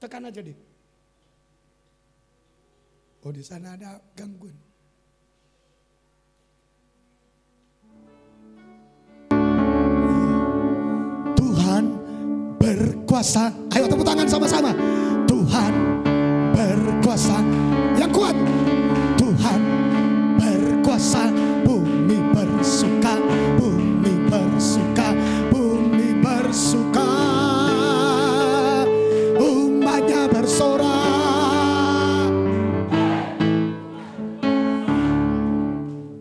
Tekan aja deh. Oh di sana ada gangguan. Tuhan berkuasa. Ayo tepuk tangan sama-sama. Tuhan berkuasa. Yang kuat. Tuhan berkuasa. Bumi bersuka. Bumi bersuka. Bumi bersuka. Umatnya bersorak.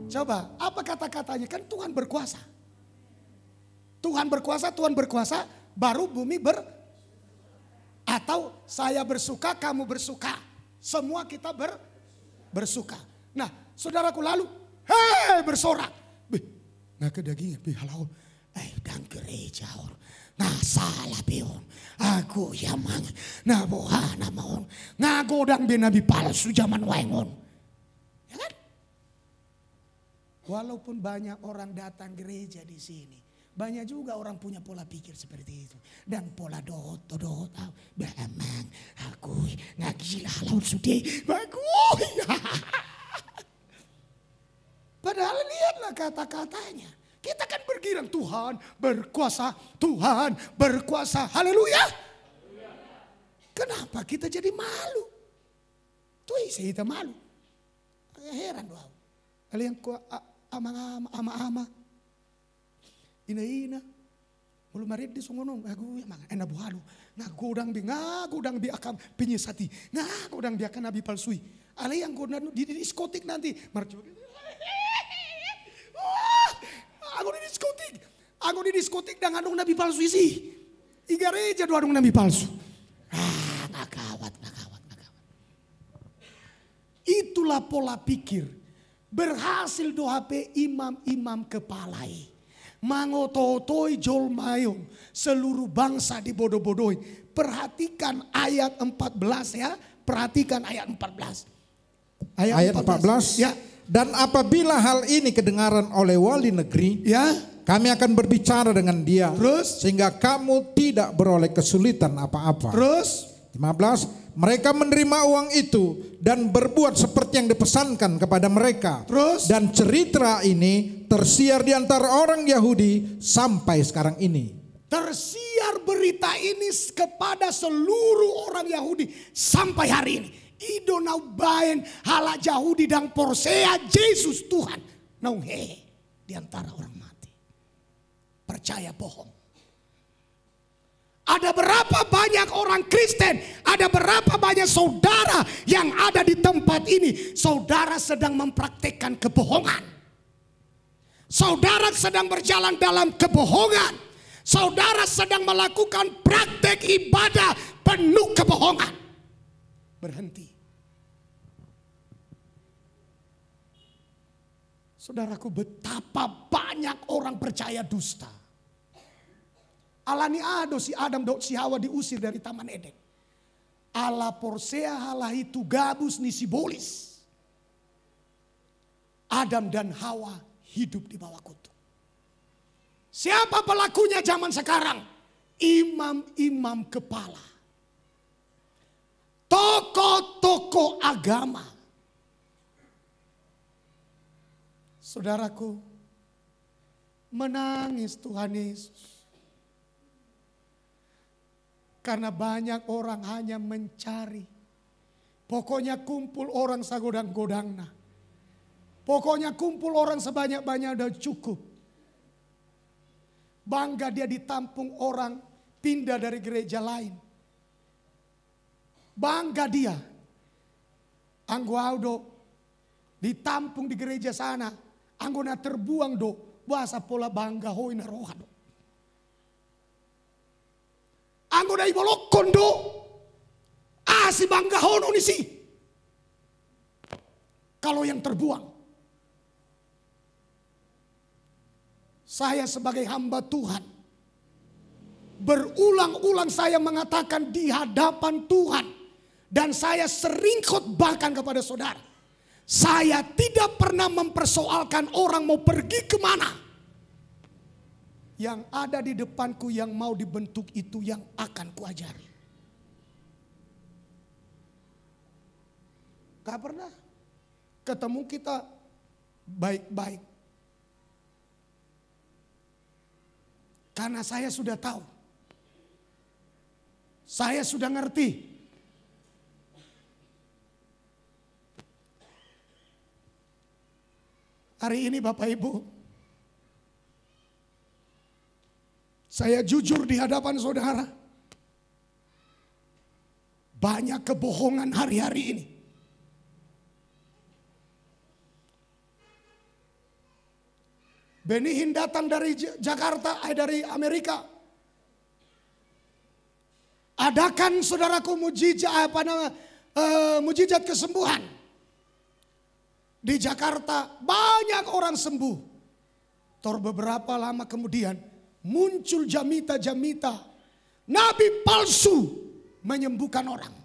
Coba apa kata-katanya? Kan Tuhan berkuasa. Tuhan berkuasa, Tuhan berkuasa, baru bumi atau saya bersuka, kamu bersuka. Semua kita bersuka. Nah, saudaraku lalu, bersorak. Nah kedagingan, halau, dan gereja, Nah salah pion. Aku yamang. Nah bohana maon. Ngagodang binabi palsu zaman waingon. Ya kan? Walaupun banyak orang datang gereja di sini. Banyak juga orang punya pola pikir seperti itu. Dan pola dot. Bamang. Aku ngagila laut sude. Bagus. Padahal lihatlah kata-katanya. Kita kan bergirang Tuhan berkuasa, Tuhan berkuasa. Haleluya. Kenapa kita jadi malu? Tuh kita malu. Heran doa. Kalian ama-ama. Ina. Mulu marid di songonong. Aku emang enak buhalu. Ngagodang bi akam penyesati. Ngagodang bi akan nabi palsui. Ale yang godang di diskotik nanti. Marjo. Aku di diskotik dan ngandung nabi palsu isi. Igareja doa nabi palsu. Nakawat. Itulah pola pikir. Berhasil doa pe imam-imam kepalai. Mangototoi jol mayong. Seluruh bangsa dibodoh-bodohi. Perhatikan ayat 14 ya. Perhatikan ayat 14. Ayat 14. Ya. Dan apabila hal ini kedengaran oleh wali negeri, Ya. kami akan berbicara dengan dia. Terus? Sehingga kamu tidak beroleh kesulitan apa-apa. Terus? 15. Mereka menerima uang itu dan berbuat seperti yang dipesankan kepada mereka. Terus? Dan cerita ini tersiar di antara orang Yahudi sampai sekarang ini. Tersiar berita ini kepada seluruh orang Yahudi sampai hari ini. Ido nau baen hala Yahudi dan porsea Yesus Tuhan. Nau he di antara orang mati. Percaya bohong. Ada berapa banyak orang Kristen, ada berapa banyak saudara yang ada di tempat ini. Saudara sedang mempraktekkan kebohongan. Saudara sedang berjalan dalam kebohongan. Saudara sedang melakukan praktek ibadah penuh kebohongan. Berhenti. Saudaraku, betapa banyak orang percaya dusta. Alani ado si Adam dok si Hawa diusir dari Taman Eden. Ala porsea halahi tu gabus ni sibolis. Adam dan Hawa hidup di bawah kutuk. Siapa pelakunya zaman sekarang? Imam-imam kepala. Tokoh-tokoh agama. Saudaraku, menangis Tuhan Yesus. Karena banyak orang hanya mencari. Pokoknya kumpul orang sagodang-godangna. Pokoknya kumpul orang sebanyak-banyak udah cukup. Bangga dia ditampung orang pindah dari gereja lain. Bangga dia. Angguaudo ditampung di gereja sana. Anggona terbuang do. Bahasa pola bangga hoi na roha do. Anggona ibolokon do. Si bangga hono ni si. Kalau yang terbuang. Saya sebagai hamba Tuhan. Berulang-ulang saya mengatakan di hadapan Tuhan. Dan saya sering khotbahkan kepada saudara. Saya tidak pernah mempersoalkan orang mau pergi kemana. Yang ada di depanku yang mau dibentuk itu yang akan kuajari. Gak pernah. Ketemu kita baik-baik. Karena saya sudah tahu. Saya sudah ngerti. Hari ini Bapak Ibu, saya jujur di hadapan saudara. Banyak kebohongan hari-hari ini. Benihin datang dari Jakarta, dari Amerika. Adakan saudaraku mujizat kesembuhan. Di Jakarta banyak orang sembuh. Beberapa lama kemudian muncul jamita-jamita. Nabi palsu menyembuhkan orang.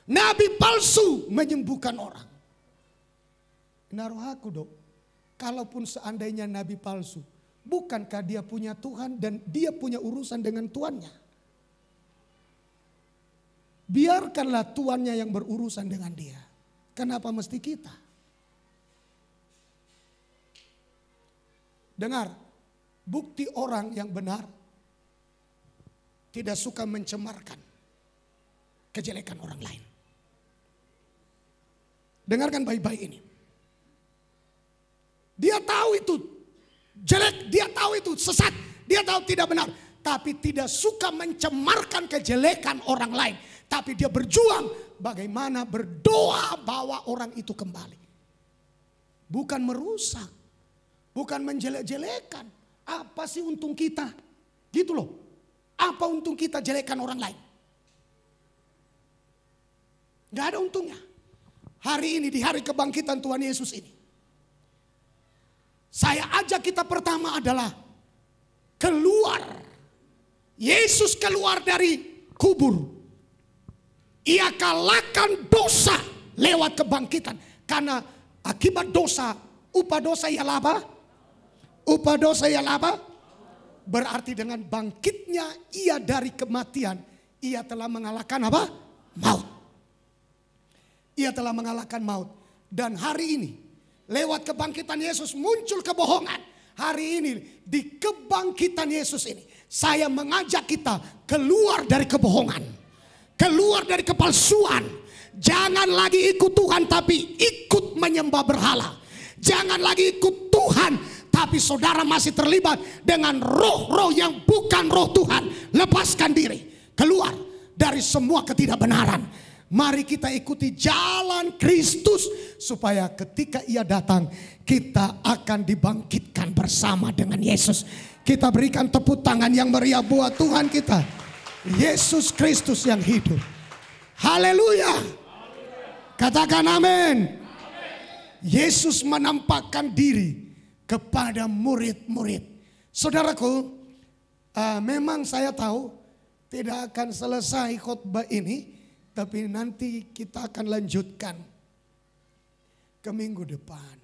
Nabi palsu menyembuhkan orang. Naruh aku dok, kalaupun seandainya nabi palsu, bukankah dia punya Tuhan dan dia punya urusan dengan tuannya? Biarkanlah tuannya yang berurusan dengan dia. Kenapa mesti kita? Dengar, bukti orang yang benar tidak suka mencemarkan kejelekan orang lain. Dengarkan baik-baik ini. Dia tahu itu jelek, dia tahu itu sesat, dia tahu tidak benar. Tapi tidak suka mencemarkan kejelekan orang lain. Tapi dia berjuang bagaimana berdoa bahwa orang itu kembali. Bukan merusak, bukan menjelek-jelekan. Apa sih untung kita? Gitu loh. Apa untung kita jelekkan orang lain? Gak ada untungnya. Hari ini di hari kebangkitan Tuhan Yesus ini, saya ajak kita pertama adalah keluar. Yesus keluar dari kubur. Ia kalahkan dosa lewat kebangkitan. Karena akibat dosa, upah dosa ialah apa? Upah dosa ialah apa? Berarti dengan bangkitnya ia dari kematian, ia telah mengalahkan apa? Maut. Ia telah mengalahkan maut. Dan hari ini lewat kebangkitan Yesus muncul kebohongan. Hari ini di kebangkitan Yesus ini saya mengajak kita keluar dari kebohongan. Keluar dari kepalsuan. Jangan lagi ikut Tuhan tapi ikut menyembah berhala. Jangan lagi ikut Tuhan tapi saudara masih terlibat dengan roh-roh yang bukan roh Tuhan. Lepaskan diri. Keluar dari semua ketidakbenaran. Mari kita ikuti jalan Kristus supaya ketika ia datang kita akan dibangkitkan bersama dengan Yesus. Kita berikan tepuk tangan yang meriah buat Tuhan kita, Yesus Kristus yang hidup. Haleluya. Katakan amin. Yesus menampakkan diri kepada murid-murid. Saudaraku, memang saya tahu tidak akan selesai khotbah ini. Tapi nanti kita akan lanjutkan ke minggu depan.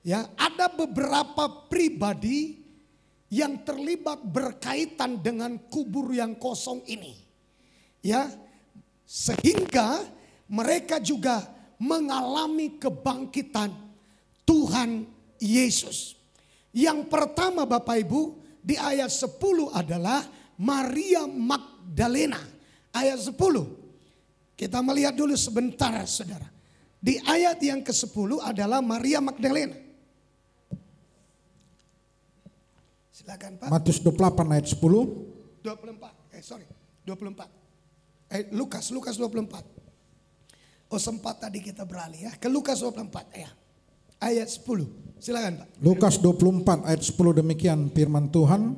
Ya, ada beberapa pribadi yang terlibat berkaitan dengan kubur yang kosong ini. Ya, sehingga mereka juga mengalami kebangkitan Tuhan Yesus. Yang pertama Bapak Ibu di ayat 10 adalah Maria Magdalena. Ayat 10. Kita melihat dulu sebentar saudara. Di ayat yang ke-10 adalah Maria Magdalena. Silakan Pak. Matius 28 ayat 10. 24. Lukas 24. Oh sempat tadi kita beralih ya. Ke Lukas 24 ya. Ayat 10. Silakan Pak. Lukas 24 ayat 10 demikian firman Tuhan.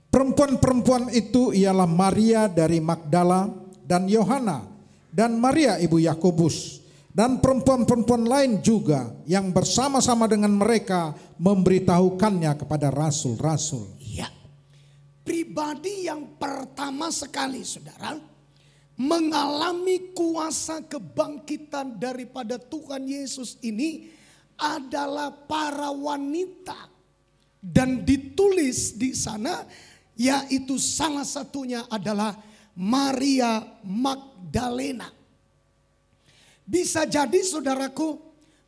Perempuan-perempuan itu ialah Maria dari Magdala dan Yohana dan Maria ibu Yakobus dan perempuan-perempuan lain juga yang bersama-sama dengan mereka memberitahukannya kepada rasul-rasul. Ya, pribadi yang pertama sekali saudara mengalami kuasa kebangkitan daripada Tuhan Yesus ini adalah para wanita. Dan ditulis di sana yaitu salah satunya adalah Maria Magdalena. Bisa jadi saudaraku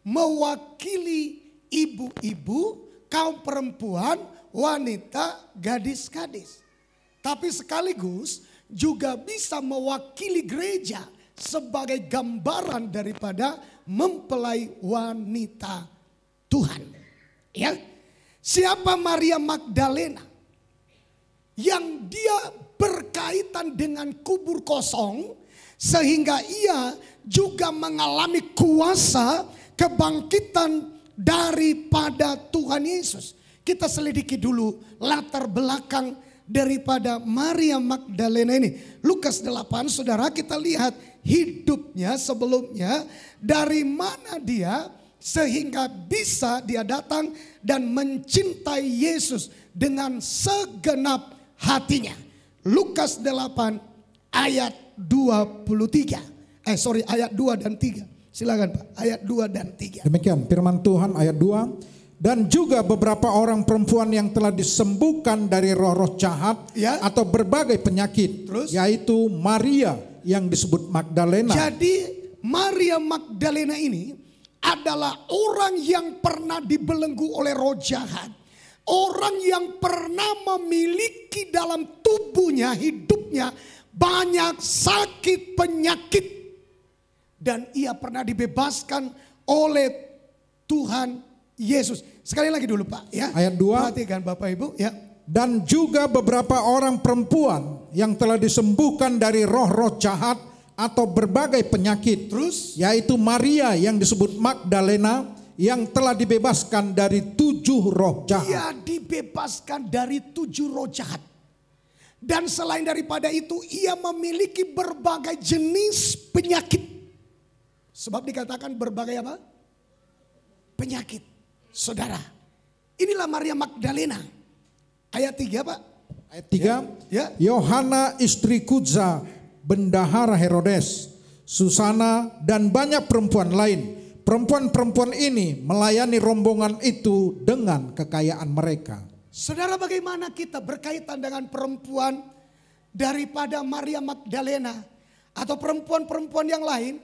mewakili ibu-ibu, kaum perempuan, wanita, gadis-gadis. Tapi sekaligus juga bisa mewakili gereja sebagai gambaran daripada mempelai wanita Tuhan. Ya, siapa Maria Magdalena? Yang dia berkaitan dengan kubur kosong sehingga ia juga mengalami kuasa kebangkitan daripada Tuhan Yesus. Kita selidiki dulu latar belakang daripada Maria Magdalena ini. Lukas 8 saudara, kita lihat hidupnya sebelumnya, dari mana dia sehingga bisa dia datang dan mencintai Yesus dengan segenap hatinya. Lukas 8 ayat 23. Ayat 2 dan 3. Silakan Pak, ayat 2 dan 3. Demikian firman Tuhan ayat 2. Dan juga beberapa orang perempuan yang telah disembuhkan dari roh-roh jahat atau berbagai penyakit. Terus? Yaitu Maria yang disebut Magdalena. Jadi Maria Magdalena ini adalah orang yang pernah dibelenggu oleh roh jahat. Orang yang pernah memiliki dalam tubuhnya, hidupnya banyak sakit penyakit. Dan ia pernah dibebaskan oleh Tuhan Yesus. Sekali lagi dulu Pak ya. Ayat 2. Perhatikan Bapak Ibu ya. Dan juga beberapa orang perempuan yang telah disembuhkan dari roh-roh jahat atau berbagai penyakit. Terus? Yaitu Maria yang disebut Magdalena yang telah dibebaskan dari 7 roh jahat. Ia dibebaskan dari 7 roh jahat. Dan selain daripada itu ia memiliki berbagai jenis penyakit. Sebab dikatakan berbagai apa? Penyakit. Saudara, inilah Maria Magdalena. Ayat 3 Pak. Ayat 3. Ya. Yohana istri Kudza, bendahara Herodes, Susana dan banyak perempuan lain. Perempuan-perempuan ini melayani rombongan itu dengan kekayaan mereka. Saudara, bagaimana kita berkaitan dengan perempuan daripada Maria Magdalena atau perempuan-perempuan yang lain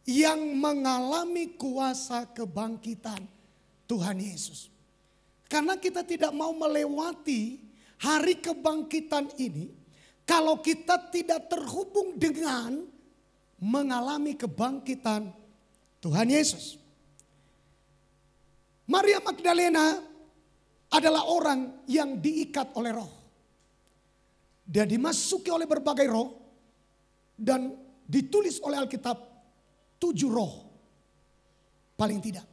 yang mengalami kuasa kebangkitan Tuhan Yesus. Karena kita tidak mau melewati hari kebangkitan ini kalau kita tidak terhubung dengan mengalami kebangkitan Tuhan Yesus. Maria Magdalena adalah orang yang diikat oleh roh. Dia dimasuki oleh berbagai roh dan ditulis oleh Alkitab 7 roh paling tidak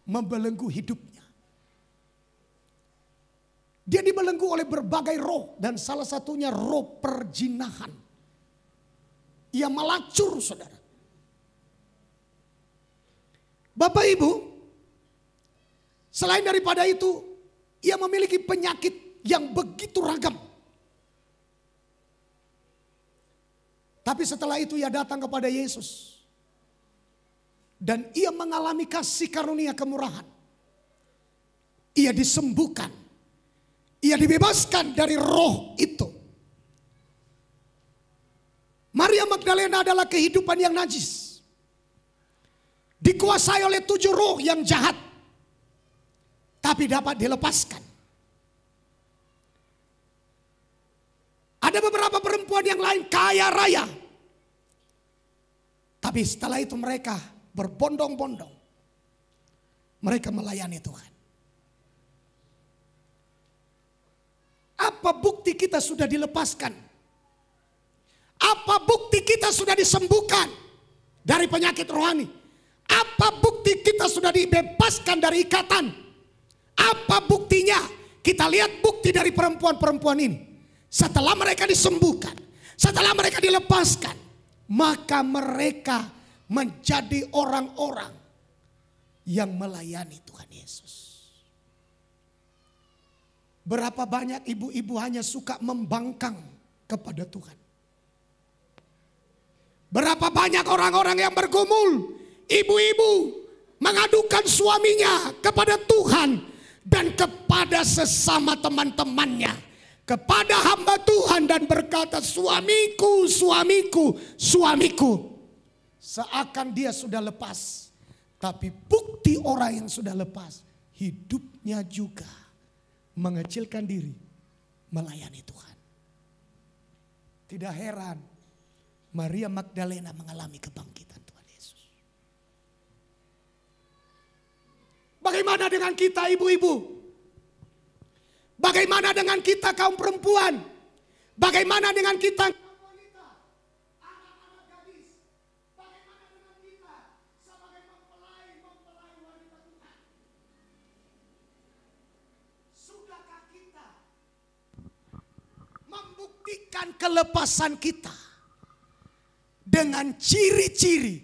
membelenggu hidupnya. Dia dibelenggu oleh berbagai roh dan salah satunya roh perjinahan. Ia melacur saudara. Bapak Ibu, selain daripada itu ia memiliki penyakit yang begitu ragam. Tapi setelah itu ia datang kepada Yesus. Dan ia mengalami kasih karunia kemurahan. Ia disembuhkan. Ia dibebaskan dari roh itu. Maria Magdalena adalah kehidupan yang najis. Dikuasai oleh 7 roh yang jahat. Tapi dapat dilepaskan. Ada beberapa perempuan yang lain kaya raya. Tapi setelah itu mereka berbondong-bondong. Mereka melayani Tuhan. Apa bukti kita sudah dilepaskan? Apa bukti kita sudah disembuhkan dari penyakit rohani? Apa bukti kita sudah dibebaskan dari ikatan? Apa buktinya? Kita lihat bukti dari perempuan-perempuan ini. Setelah mereka disembuhkan, setelah mereka dilepaskan, maka mereka menjadi orang-orang yang melayani Tuhan Yesus. Berapa banyak ibu-ibu hanya suka membangkang kepada Tuhan. Berapa banyak orang-orang yang bergumul, ibu-ibu mengadukan suaminya kepada Tuhan dan kepada sesama teman-temannya, kepada hamba Tuhan dan berkata, suamiku, suamiku, suamiku. Seakan dia sudah lepas. Tapi bukti orang yang sudah lepas, hidupnya juga mengecilkan diri, melayani Tuhan. Tidak heran Maria Magdalena mengalami kebangkitan Tuhan Yesus. Bagaimana dengan kita ibu-ibu? Bagaimana dengan kita kaum perempuan? Bagaimana dengan kita wanita, anak-anak gadis? Bagaimana dengan kita sebagai mempelai wanita Tuhan? Sudahkah kita membuktikan kelepasan kita dengan ciri-ciri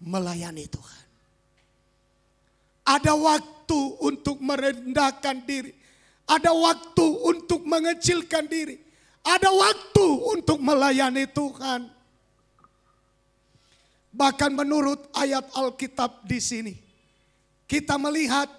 melayani Tuhan? Ada waktu untuk merendahkan diri. Ada waktu untuk mengecilkan diri. Ada waktu untuk melayani Tuhan. Bahkan menurut ayat Alkitab di sini, kita melihat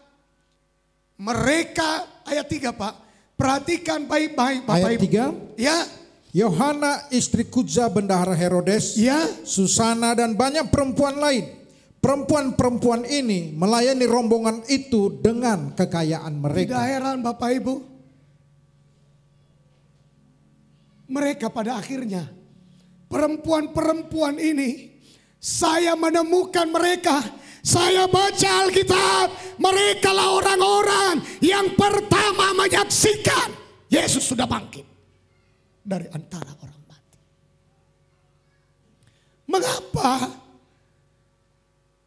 mereka, ayat 3 Pak, perhatikan baik-baik Bapak Ayat Ibu. 3. Ya. Yohana istri Kudza bendahara Herodes, Ya. Susana dan banyak perempuan lain. Perempuan-perempuan ini melayani rombongan itu dengan kekayaan Tidak mereka. heran Bapak Ibu. Mereka pada akhirnya, perempuan-perempuan ini, saya menemukan mereka. Saya baca Alkitab, mereka lah orang-orang yang pertama menyaksikan Yesus sudah bangkit dari antara orang mati. Mengapa?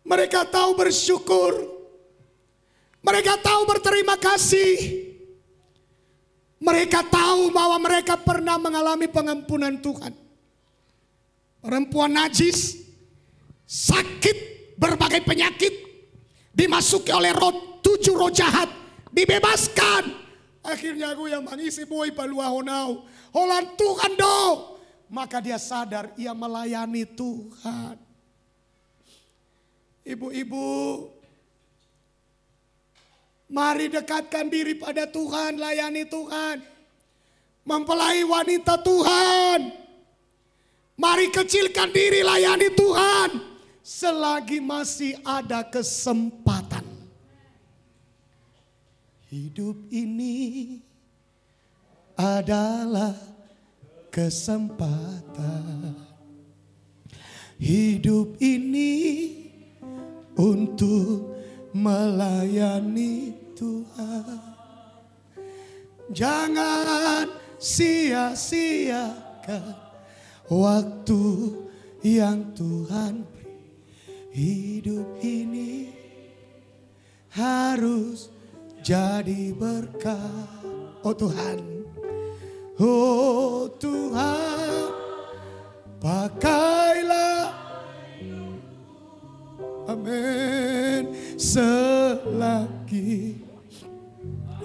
Mereka tahu bersyukur. Mereka tahu berterima kasih. Mereka tahu bahwa mereka pernah mengalami pengampunan Tuhan. Perempuan najis, sakit, berbagai penyakit, dimasuki oleh 7 roh jahat, dibebaskan. Akhirnya aku yang mengisi boy palua honau. Holan Tuhan do. Maka dia sadar ia melayani Tuhan. Ibu-ibu, mari dekatkan diri pada Tuhan, layani Tuhan. Mempelai wanita Tuhan. Mari kecilkan diri, layani Tuhan. Selagi masih ada kesempatan. Hidup ini adalah kesempatan. Hidup ini untuk melayani Tuhan. Jangan sia-siakan waktu yang Tuhan beri. Hidup ini harus jadi berkah. Oh Tuhan, oh Tuhan, pakailah, amin, selagi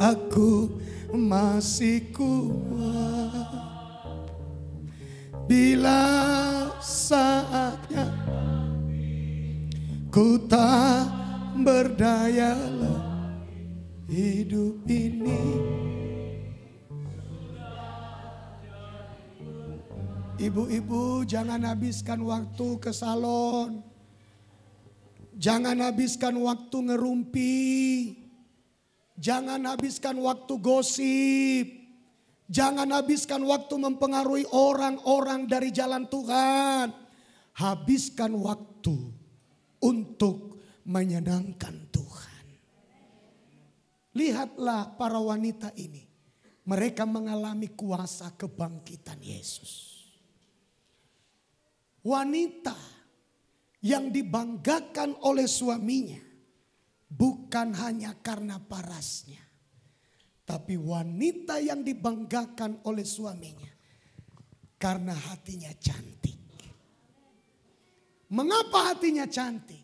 aku masih kuat. Bila saatnya ku tak berdaya hidup ini. Ibu-ibu, jangan habiskan waktu ke salon. Jangan habiskan waktu ngerumpi. Jangan habiskan waktu gosip. Jangan habiskan waktu mempengaruhi orang-orang dari jalan Tuhan. Habiskan waktu untuk menyenangkan Tuhan. Lihatlah para wanita ini. Mereka mengalami kuasa kebangkitan Yesus. Wanita yang dibanggakan oleh suaminya bukan hanya karena parasnya, tapi wanita yang dibanggakan oleh suaminya karena hatinya cantik. Mengapa hatinya cantik?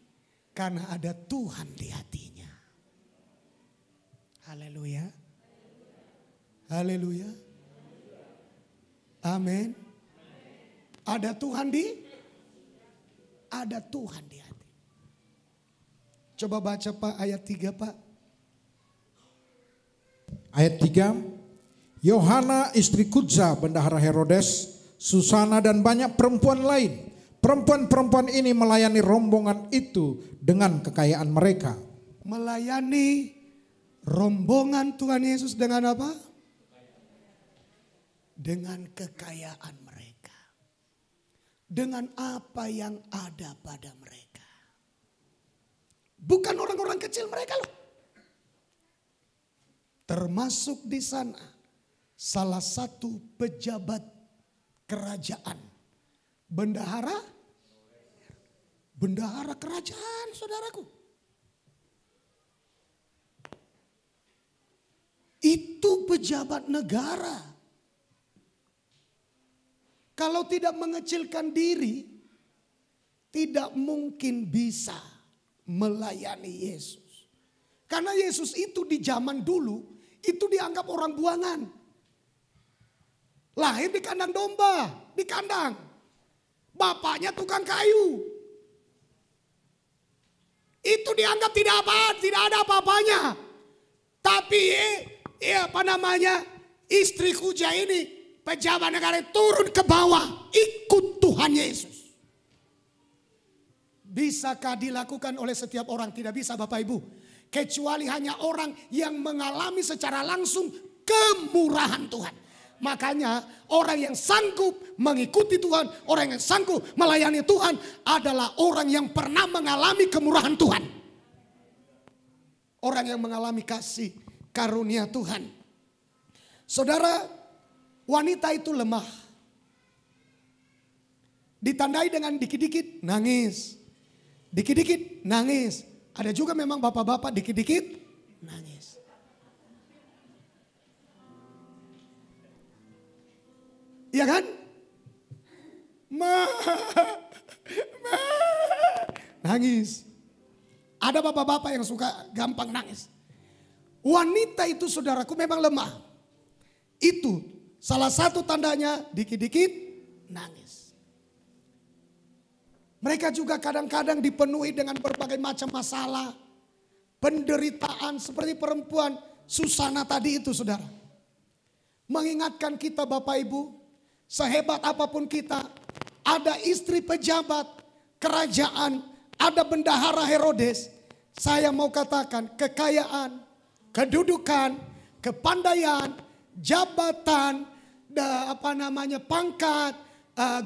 Karena ada Tuhan di hatinya. Haleluya. Haleluya. Amin. Ada Tuhan di hati. Coba baca Pak ayat 3 Pak. Ayat 3. Yohana istri Kudza bendahara Herodes, Susana dan banyak perempuan lain. Perempuan-perempuan ini melayani rombongan itu dengan kekayaan mereka. Melayani rombongan Tuhan Yesus dengan apa? Dengan kekayaan mereka. Dengan apa yang ada pada mereka. Bukan orang-orang kecil mereka loh. Termasuk di sana salah satu pejabat kerajaan. Bendahara kerajaan, saudaraku. Itu pejabat negara. Kalau tidak mengecilkan diri, tidak mungkin bisa melayani Yesus. Karena Yesus itu di zaman dulu itu dianggap orang buangan. Lahir di kandang domba, di kandang. Bapaknya tukang kayu. Itu dianggap tidak ada apa-apanya. Tapi istri Kuja ini, pejabat negara turun ke bawah, ikut Tuhan Yesus. Bisakah dilakukan oleh setiap orang? Tidak bisa Bapak Ibu. Kecuali hanya orang yang mengalami secara langsung kemurahan Tuhan. Makanya orang yang sanggup mengikuti Tuhan, orang yang sanggup melayani Tuhan adalah orang yang pernah mengalami kemurahan Tuhan. Orang yang mengalami kasih karunia Tuhan. Saudara, wanita itu lemah. Ditandai dengan dikit-dikit nangis. Dikit-dikit nangis. Ada juga memang bapak-bapak dikit-dikit nangis. Iya kan? Nangis. Ada bapak-bapak yang suka gampang nangis. Wanita itu saudaraku memang lemah. Itu salah satu tandanya dikit-dikit nangis. Mereka juga kadang-kadang dipenuhi dengan berbagai macam masalah. Penderitaan seperti perempuan Susana tadi itu saudara. Mengingatkan kita Bapak Ibu. Sehebat apapun kita. Ada istri pejabat kerajaan. Ada bendahara Herodes. Saya mau katakan kekayaan, kedudukan, kepandaian, jabatan, pangkat,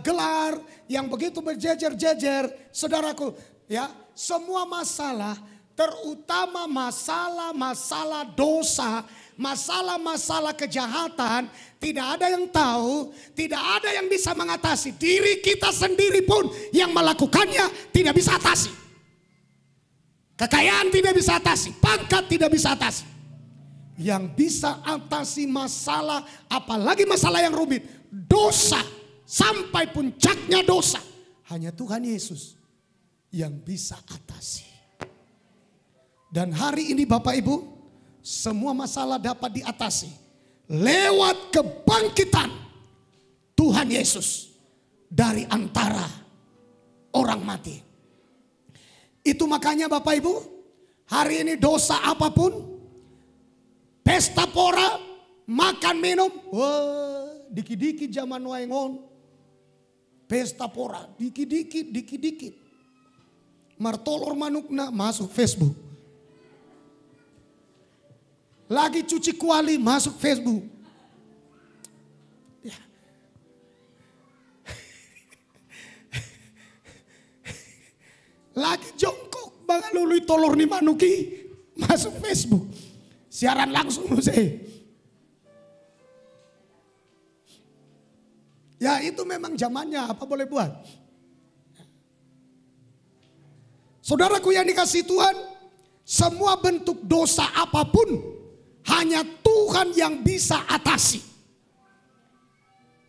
gelar yang begitu berjejer-jejer, saudaraku, ya, semua masalah, terutama masalah-masalah dosa, masalah-masalah kejahatan, tidak ada yang tahu, tidak ada yang bisa mengatasi. Diri kita sendiri pun yang melakukannya tidak bisa atasi. Kekayaan tidak bisa atasi, pangkat tidak bisa atasi. Yang bisa atasi masalah, apalagi masalah yang rumit, dosa. Sampai puncaknya dosa. Hanya Tuhan Yesus yang bisa atasi. Dan hari ini Bapak Ibu, semua masalah dapat diatasi. Lewat kebangkitan Tuhan Yesus dari antara orang mati. Itu makanya Bapak Ibu, hari ini dosa apapun, pesta pora, makan minum, wah dikit-dikit zaman waengon. Pesta pora, dikit-dikit. Martolor manukna masuk Facebook. Lagi cuci kuali masuk Facebook. Ya. Lagi jongkok bangalului tolor ni manuki masuk Facebook. Siaran langsung saya. Ya itu memang zamannya, apa boleh buat. Saudaraku yang dikasihi Tuhan, semua bentuk dosa apapun hanya Tuhan yang bisa atasi.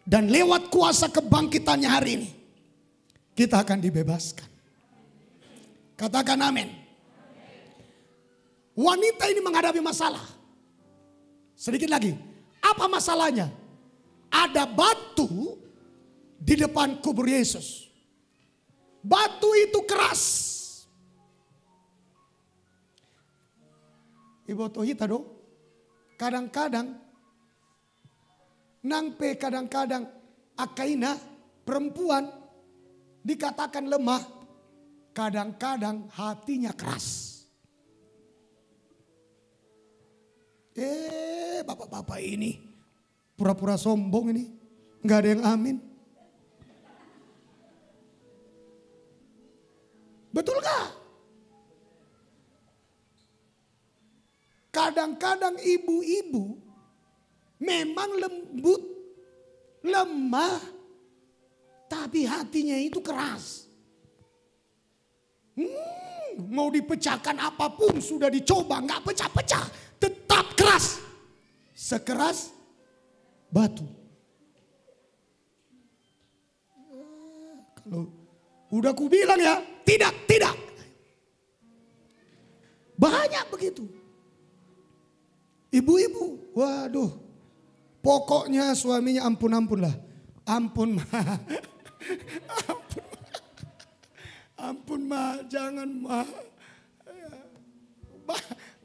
Dan lewat kuasa kebangkitannya hari ini, kita akan dibebaskan. Katakan amin. Wanita ini menghadapi masalah. Sedikit lagi, apa masalahnya? Ada batu di depan kubur Yesus. Batu itu keras. Ibu tohita do. Kadang-kadang nangpe kadang-kadang akaina perempuan dikatakan lemah. Kadang-kadang hatinya keras. Bapak-bapak ini pura-pura sombong ini. Nggak ada yang amin. Betul gak? Kadang-kadang ibu-ibu memang lembut, lemah, tapi hatinya itu keras. Mau dipecahkan apapun sudah dicoba, nggak pecah-pecah, tetap keras. Sekeras batu. Kalau udah ku bilang ya, tidak. Banyak begitu. Ibu-ibu, waduh. Pokoknya suaminya ampun-ampun lah. Ampun ma. Ampun ma, jangan ma.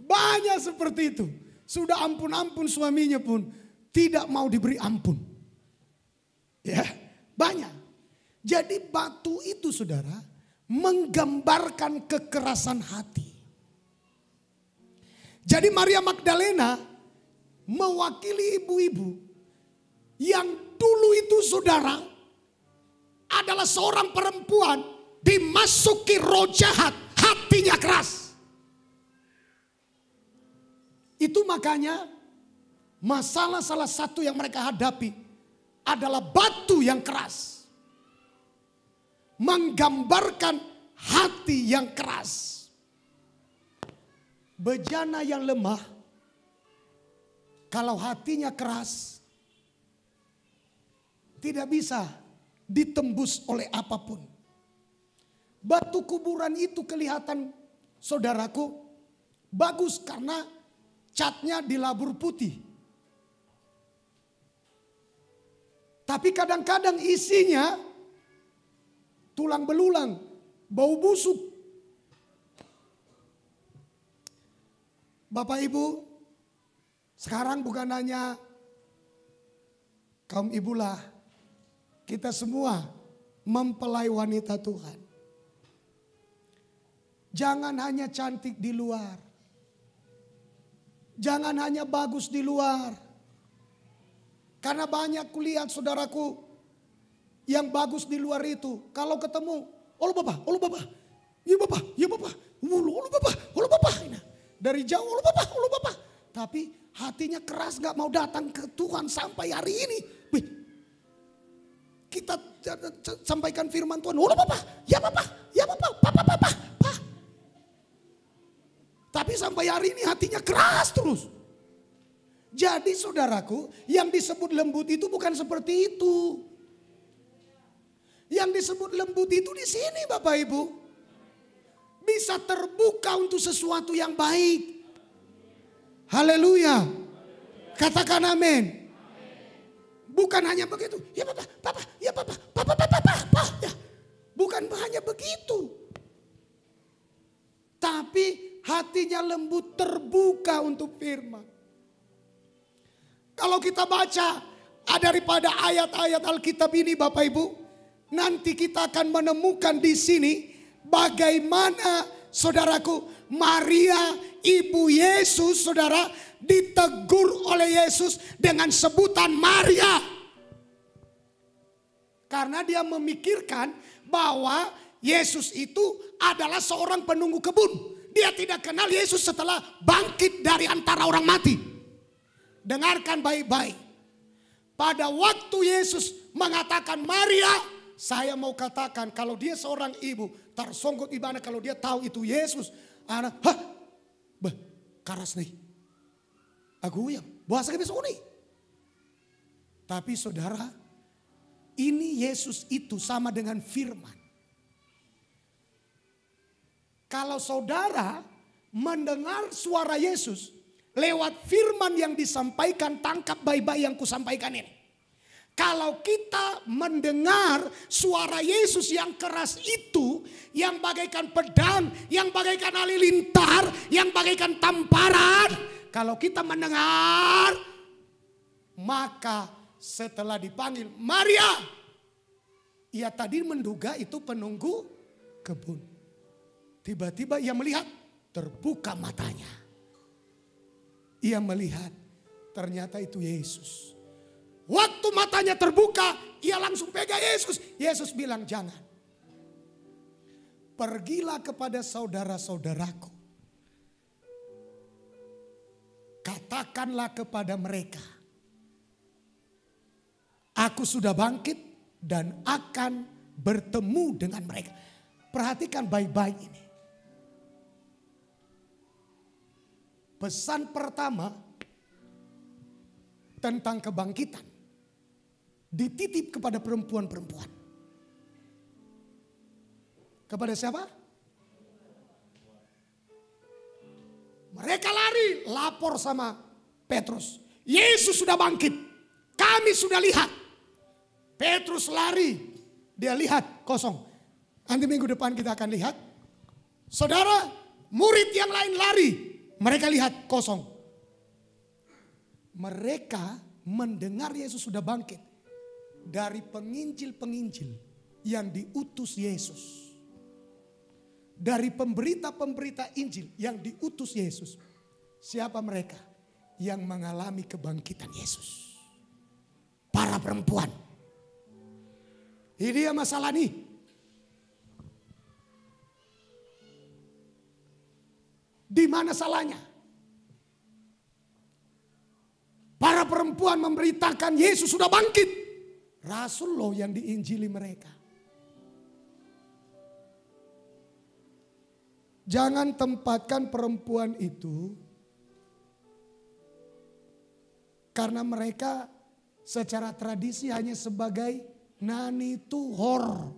Banyak seperti itu. Sudah ampun-ampun suaminya pun tidak mau diberi ampun. Ya, banyak. Jadi batu itu saudara menggambarkan kekerasan hati. Jadi Maria Magdalena mewakili ibu-ibu yang dulu itu saudara adalah seorang perempuan dimasuki roh jahat, hatinya keras. Itu makanya masalah salah satu yang mereka hadapi adalah batu yang keras. Menggambarkan hati yang keras. Bejana yang lemah, kalau hatinya keras, tidak bisa ditembus oleh apapun. Batu kuburan itu kelihatan saudaraku bagus karena catnya dilabur putih. Tapi kadang-kadang isinya tulang belulang, bau busuk. Bapak Ibu, sekarang bukan hanya kaum ibulah, kita semua mempelai wanita Tuhan. Jangan hanya cantik di luar. Jangan hanya bagus di luar. Karena banyak kulihat saudaraku yang bagus di luar itu. Kalau ketemu, olo bapak, iya bapak, iya bapak, olo bapak. Nah, dari jauh, olo bapak. Tapi hatinya keras gak mau datang ke Tuhan sampai hari ini. Wih, kita sampaikan firman Tuhan, olo bapak, ya bapak, papa. Tapi sampai hari ini hatinya keras terus. Jadi saudaraku, yang disebut lembut itu bukan seperti itu. Yang disebut lembut itu di sini Bapak Ibu. Bisa terbuka untuk sesuatu yang baik. Haleluya. Katakan amin. Bukan hanya begitu. Ya papa, ya papa. Ya. Bukan hanya begitu. Tapi hatinya lembut, terbuka untuk firman. Kalau kita baca daripada ayat-ayat Alkitab ini Bapak Ibu, nanti kita akan menemukan di sini bagaimana saudaraku Maria ibu Yesus saudara ditegur oleh Yesus dengan sebutan Maria. Karena dia memikirkan bahwa Yesus itu adalah seorang penunggu kebun. Dia tidak kenal Yesus setelah bangkit dari antara orang mati. Dengarkan baik-baik. Pada waktu Yesus mengatakan Maria, saya mau katakan kalau dia seorang ibu tersongkut di mana kalau dia tahu itu Yesus. Anak, karas nih. Aku yang bahasa besok nih. Tapi saudara, ini Yesus itu sama dengan firman. Kalau saudara mendengar suara Yesus lewat firman yang disampaikan, tangkap baik-baik yang kusampaikan ini. Kalau kita mendengar suara Yesus yang keras itu, yang bagaikan pedang, yang bagaikan halilintar, yang bagaikan tamparan. Kalau kita mendengar, maka setelah dipanggil Maria, ia tadi menduga itu penunggu kebun. Tiba-tiba ia melihat, terbuka matanya. Ia melihat ternyata itu Yesus. Waktu matanya terbuka, ia langsung pegang Yesus. Yesus bilang jangan. Pergilah kepada saudara-saudaraku. Katakanlah kepada mereka. Aku sudah bangkit dan akan bertemu dengan mereka. Perhatikan baik-baik ini. Pesan pertama tentang kebangkitan dititip kepada perempuan-perempuan. Kepada siapa? Mereka lari, lapor sama Petrus, Yesus sudah bangkit. Kami sudah lihat. Petrus lari. Dia lihat kosong. Nanti minggu depan kita akan lihat. Saudara, murid yang lain lari. Mereka lihat kosong. Mereka mendengar Yesus sudah bangkit. Dari penginjil-penginjil yang diutus Yesus. Dari pemberita-pemberita Injil yang diutus Yesus. Siapa mereka? Yang mengalami kebangkitan Yesus. Para perempuan. Ini dia masalah nih. Di mana salahnya? Para perempuan memberitakan Yesus sudah bangkit. Rasul loh yang diinjili mereka. Jangan tempatkan perempuan itu karena mereka secara tradisi hanya sebagai nani tuhor.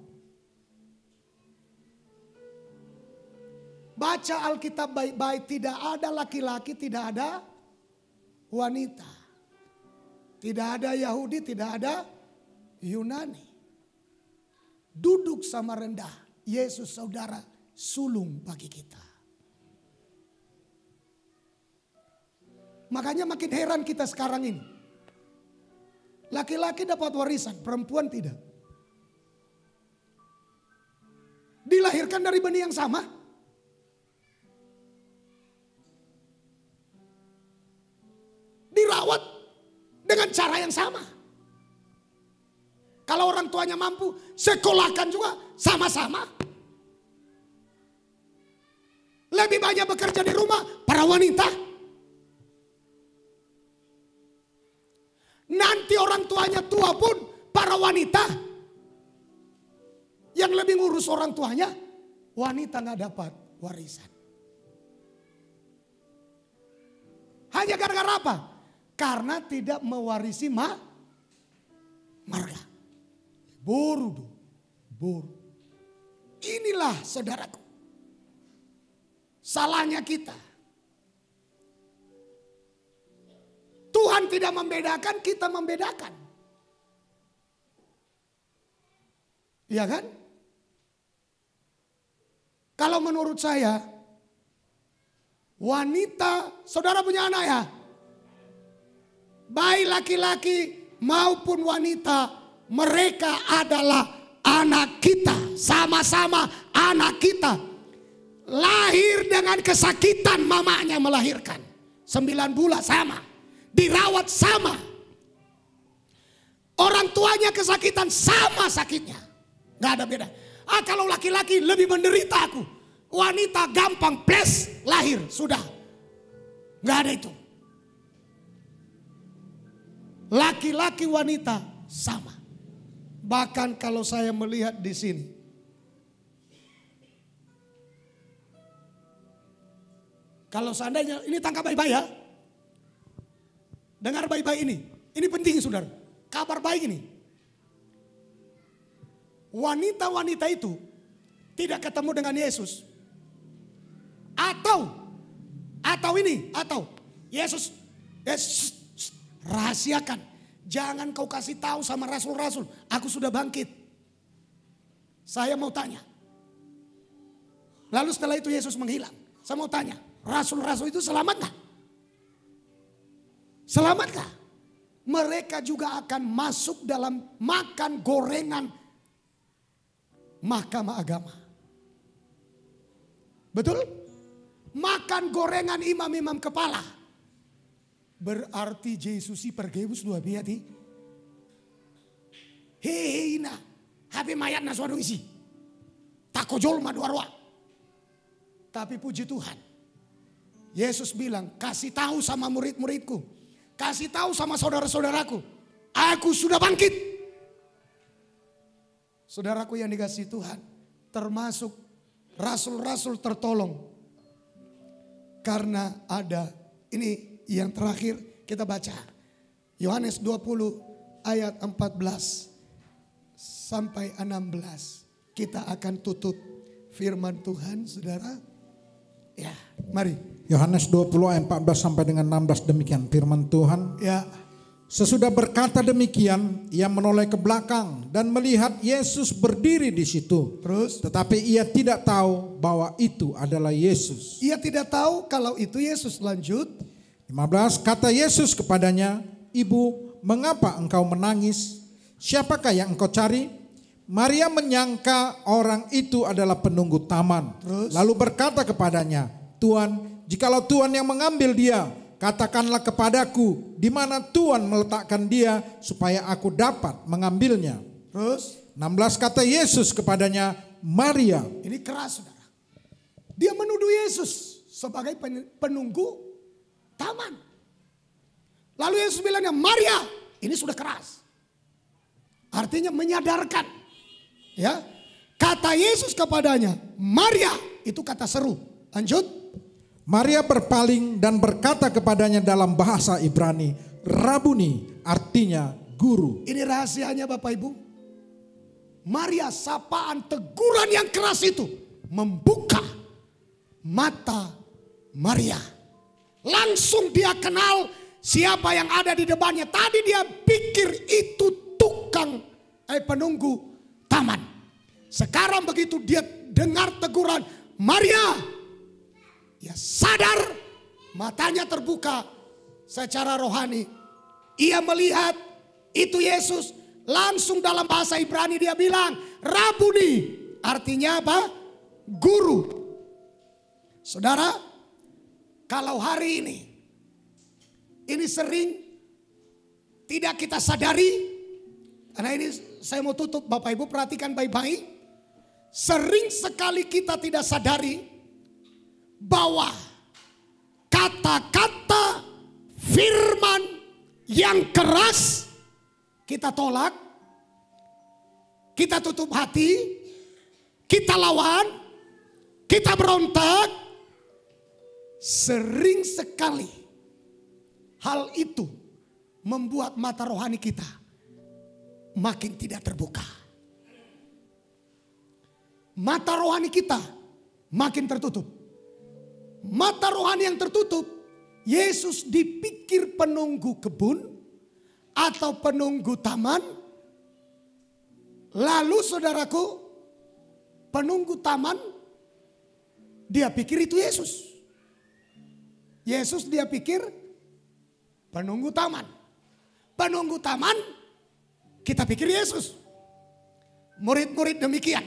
Baca Alkitab baik-baik, tidak ada laki-laki, tidak ada wanita. Tidak ada Yahudi, tidak ada Yunani. Duduk sama rendah. Yesus saudara sulung bagi kita. Makanya makin heran kita sekarang ini. Laki-laki dapat warisan, perempuan tidak. Dilahirkan dari benih yang sama. Dirawat dengan cara yang sama. Kalau orang tuanya mampu, sekolahkan juga sama-sama. Lebih banyak bekerja di rumah para wanita. Nanti orang tuanya tua pun para wanita. Yang lebih ngurus orang tuanya, wanita gak dapat warisan. Hanya gara-gara apa? Karena tidak mewarisi marga. Boru. Inilah saudaraku. Salahnya kita. Tuhan tidak membedakan, kita membedakan. Iya kan? Kalau menurut saya, wanita, saudara punya anak ya? Baik laki-laki maupun wanita, mereka adalah anak kita. Sama-sama anak kita. Lahir dengan kesakitan mamanya melahirkan. 9 bulan sama. Dirawat sama. Orang tuanya kesakitan sama sakitnya. Gak ada beda. Kalau laki-laki lebih menderita aku. Wanita gampang ples lahir. Sudah. Gak ada itu. Laki-laki wanita sama. Bahkan kalau saya melihat di sini. Kalau seandainya, ini tangkap baik-baik ya. Dengar baik-baik ini. Ini penting saudara. Kabar baik ini. Wanita-wanita itu tidak ketemu dengan Yesus. Atau Yesus rahasiakan. Jangan kau kasih tahu sama rasul-rasul. Aku sudah bangkit. Saya mau tanya. Lalu setelah itu Yesus menghilang. Saya mau tanya. Rasul-rasul itu selamat gak? Selamat gak? Mereka juga akan masuk dalam makan gorengan mahkamah agama. Betul? Makan gorengan imam-imam kepala. Berarti Yesus pergebus dua biati. Hei na, hape mayat na suadu isi. Takojol madwarwa. Tapi puji Tuhan. Yesus bilang, kasih tahu sama murid-muridku. Kasih tahu sama saudara-saudaraku. Aku sudah bangkit. Saudaraku yang dikasihi Tuhan. Termasuk rasul-rasul tertolong. Karena ada, ini yang terakhir kita baca. Yohanes 20 ayat 14 sampai 16. Kita akan tutup firman Tuhan saudara. Ya, mari. Yohanes 20 ayat 14 sampai dengan 16 demikian firman Tuhan. Ya. Sesudah berkata demikian, ia menoleh ke belakang dan melihat Yesus berdiri di situ. Terus? Tetapi ia tidak tahu bahwa itu adalah Yesus. Ia tidak tahu kalau itu Yesus. Lanjut. 15, kata Yesus kepadanya, "Ibu, mengapa engkau menangis? Siapakah yang engkau cari?" Maria menyangka orang itu adalah penunggu taman. Terus? Lalu berkata kepadanya, "Tuan, jikalau Tuan yang mengambil dia, katakanlah kepadaku di mana Tuan meletakkan dia supaya aku dapat mengambilnya." Terus? 16, kata Yesus kepadanya, "Maria." Ini keras, saudara. Dia menuduh Yesus sebagai penunggu taman. Lalu Yesus bilangnya, "Maria." Ini sudah keras. Artinya menyadarkan. Ya. Kata Yesus kepadanya, "Maria." Itu kata seru. Lanjut. Maria berpaling dan berkata kepadanya dalam bahasa Ibrani, "Rabuni," artinya guru. Ini rahasianya Bapak Ibu. Maria, sapaan teguran yang keras itu membuka mata Maria. Langsung dia kenal siapa yang ada di depannya. Tadi dia pikir itu tukang penunggu taman. Sekarang begitu dia dengar teguran Maria, ia sadar, matanya terbuka secara rohani. Ia melihat itu Yesus. Langsung dalam bahasa Ibrani dia bilang, "Rabuni." Artinya apa? Guru. Saudara, kalau hari ini sering tidak kita sadari. Karena ini saya mau tutup, Bapak Ibu perhatikan baik-baik. Sering sekali kita tidak sadari bahwa kata-kata firman yang keras kita tolak, kita tutup hati, kita lawan, kita berontak. Sering sekali hal itu membuat mata rohani kita makin tidak terbuka. Mata rohani kita makin tertutup. Mata rohani yang tertutup, Yesus dipikir penunggu kebun atau penunggu taman. Lalu saudaraku, penunggu taman, dia pikir itu Yesus. Yesus dia pikir penunggu taman. Penunggu taman, kita pikir Yesus. Murid-murid demikian.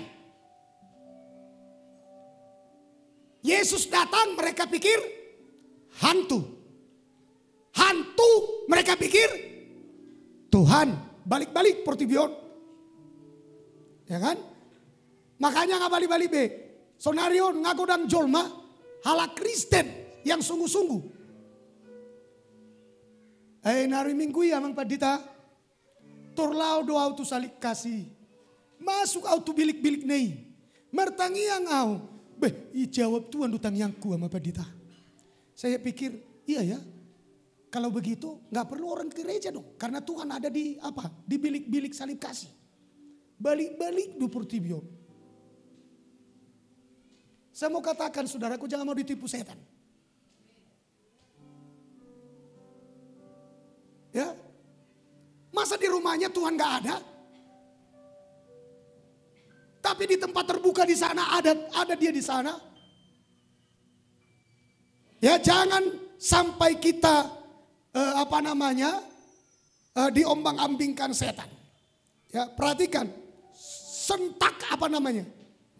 Yesus datang, mereka pikir hantu. Hantu, mereka pikir Tuhan. Balik-balik Portibion. Ya kan? Makanya nggak balik-balik be. Sonarion ngagodang jolma hala Kristen yang sungguh-sungguh. Nari minggu ya Mang Padita. Torlau doa auto salik kasih. Masuk auto bilik-bilik nei. Mertangi yang au. Beh, jawab Tuhan utang yang ku sama Padita. Saya pikir, iya ya. Kalau begitu nggak perlu orang ke gereja dong. Karena Tuhan ada di apa? Di bilik-bilik salib kasih. Balik-balik du Portibio. Saya mau katakan saudaraku, jangan mau ditipu setan. Ya, masa di rumahnya Tuhan nggak ada? Tapi di tempat terbuka di sana ada dia di sana. Ya, jangan sampai kita diombang-ambingkan setan. Ya, perhatikan sentak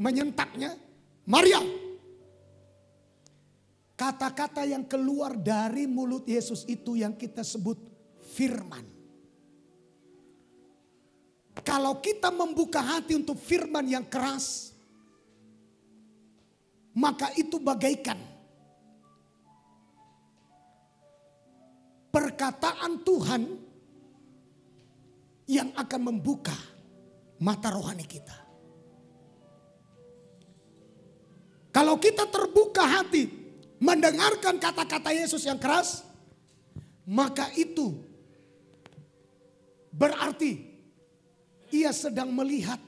menyentaknya Maria. Kata-kata yang keluar dari mulut Yesus itu yang kita sebut firman. Kalau kita membuka hati untuk firman yang keras, maka itu bagaikan perkataan Tuhan yang akan membuka mata rohani kita. Kalau kita terbuka hati mendengarkan kata-kata Yesus yang keras, maka itu berarti ia sedang melihat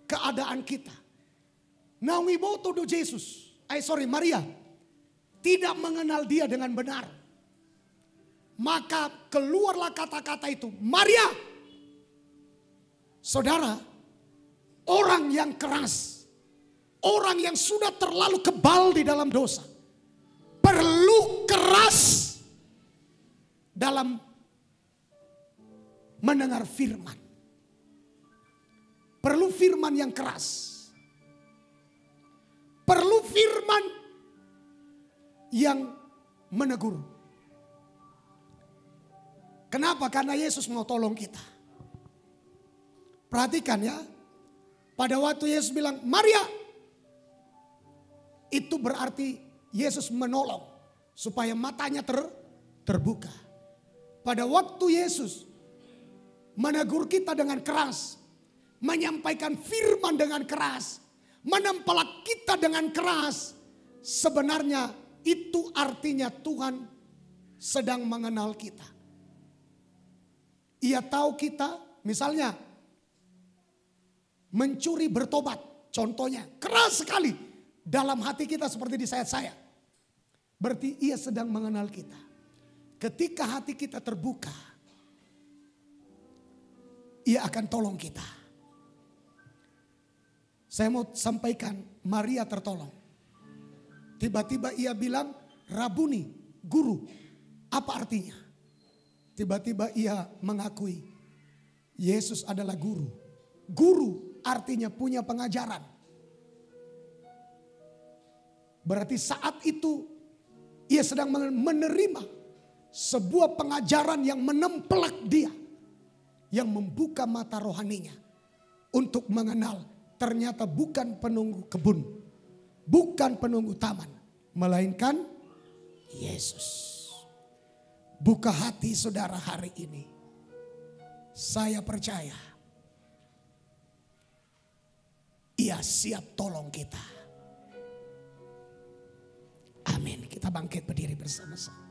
keadaan kita. Naungi boto do Yesus. Maria. tidak mengenal dia dengan benar. Maka keluarlah kata-kata itu, Maria. Saudara, orang yang keras, orang yang sudah terlalu kebal di dalam dosa, perlu keras dalam mendengar firman. Perlu firman yang keras. Perlu firman yang menegur. Kenapa? Karena Yesus mau tolong kita. Perhatikan ya. Pada waktu Yesus bilang, Maria. Itu berarti Yesus menolong. Supaya matanya terbuka. Pada waktu Yesus menegur kita dengan keras. Menyampaikan firman dengan keras. Menempelak kita dengan keras. Sebenarnya itu artinya Tuhan sedang mengenal kita. Ia tahu kita, misalnya mencuri bertobat. Contohnya keras sekali dalam hati kita seperti di saya. Berarti ia sedang mengenal kita. Ketika hati kita terbuka, ia akan tolong kita. Saya mau sampaikan, Maria tertolong. Tiba-tiba ia bilang, Rabuni, guru. Apa artinya? Tiba-tiba ia mengakui, Yesus adalah guru. Guru artinya punya pengajaran. Berarti saat itu ia sedang menerima sebuah pengajaran yang menempelak dia. Yang membuka mata rohaninya untuk mengenal ternyata bukan penunggu kebun. Bukan penunggu taman. Melainkan Yesus. Buka hati saudara hari ini. Saya percaya. Ia siap tolong kita. Amin. Kita bangkit berdiri bersama-sama.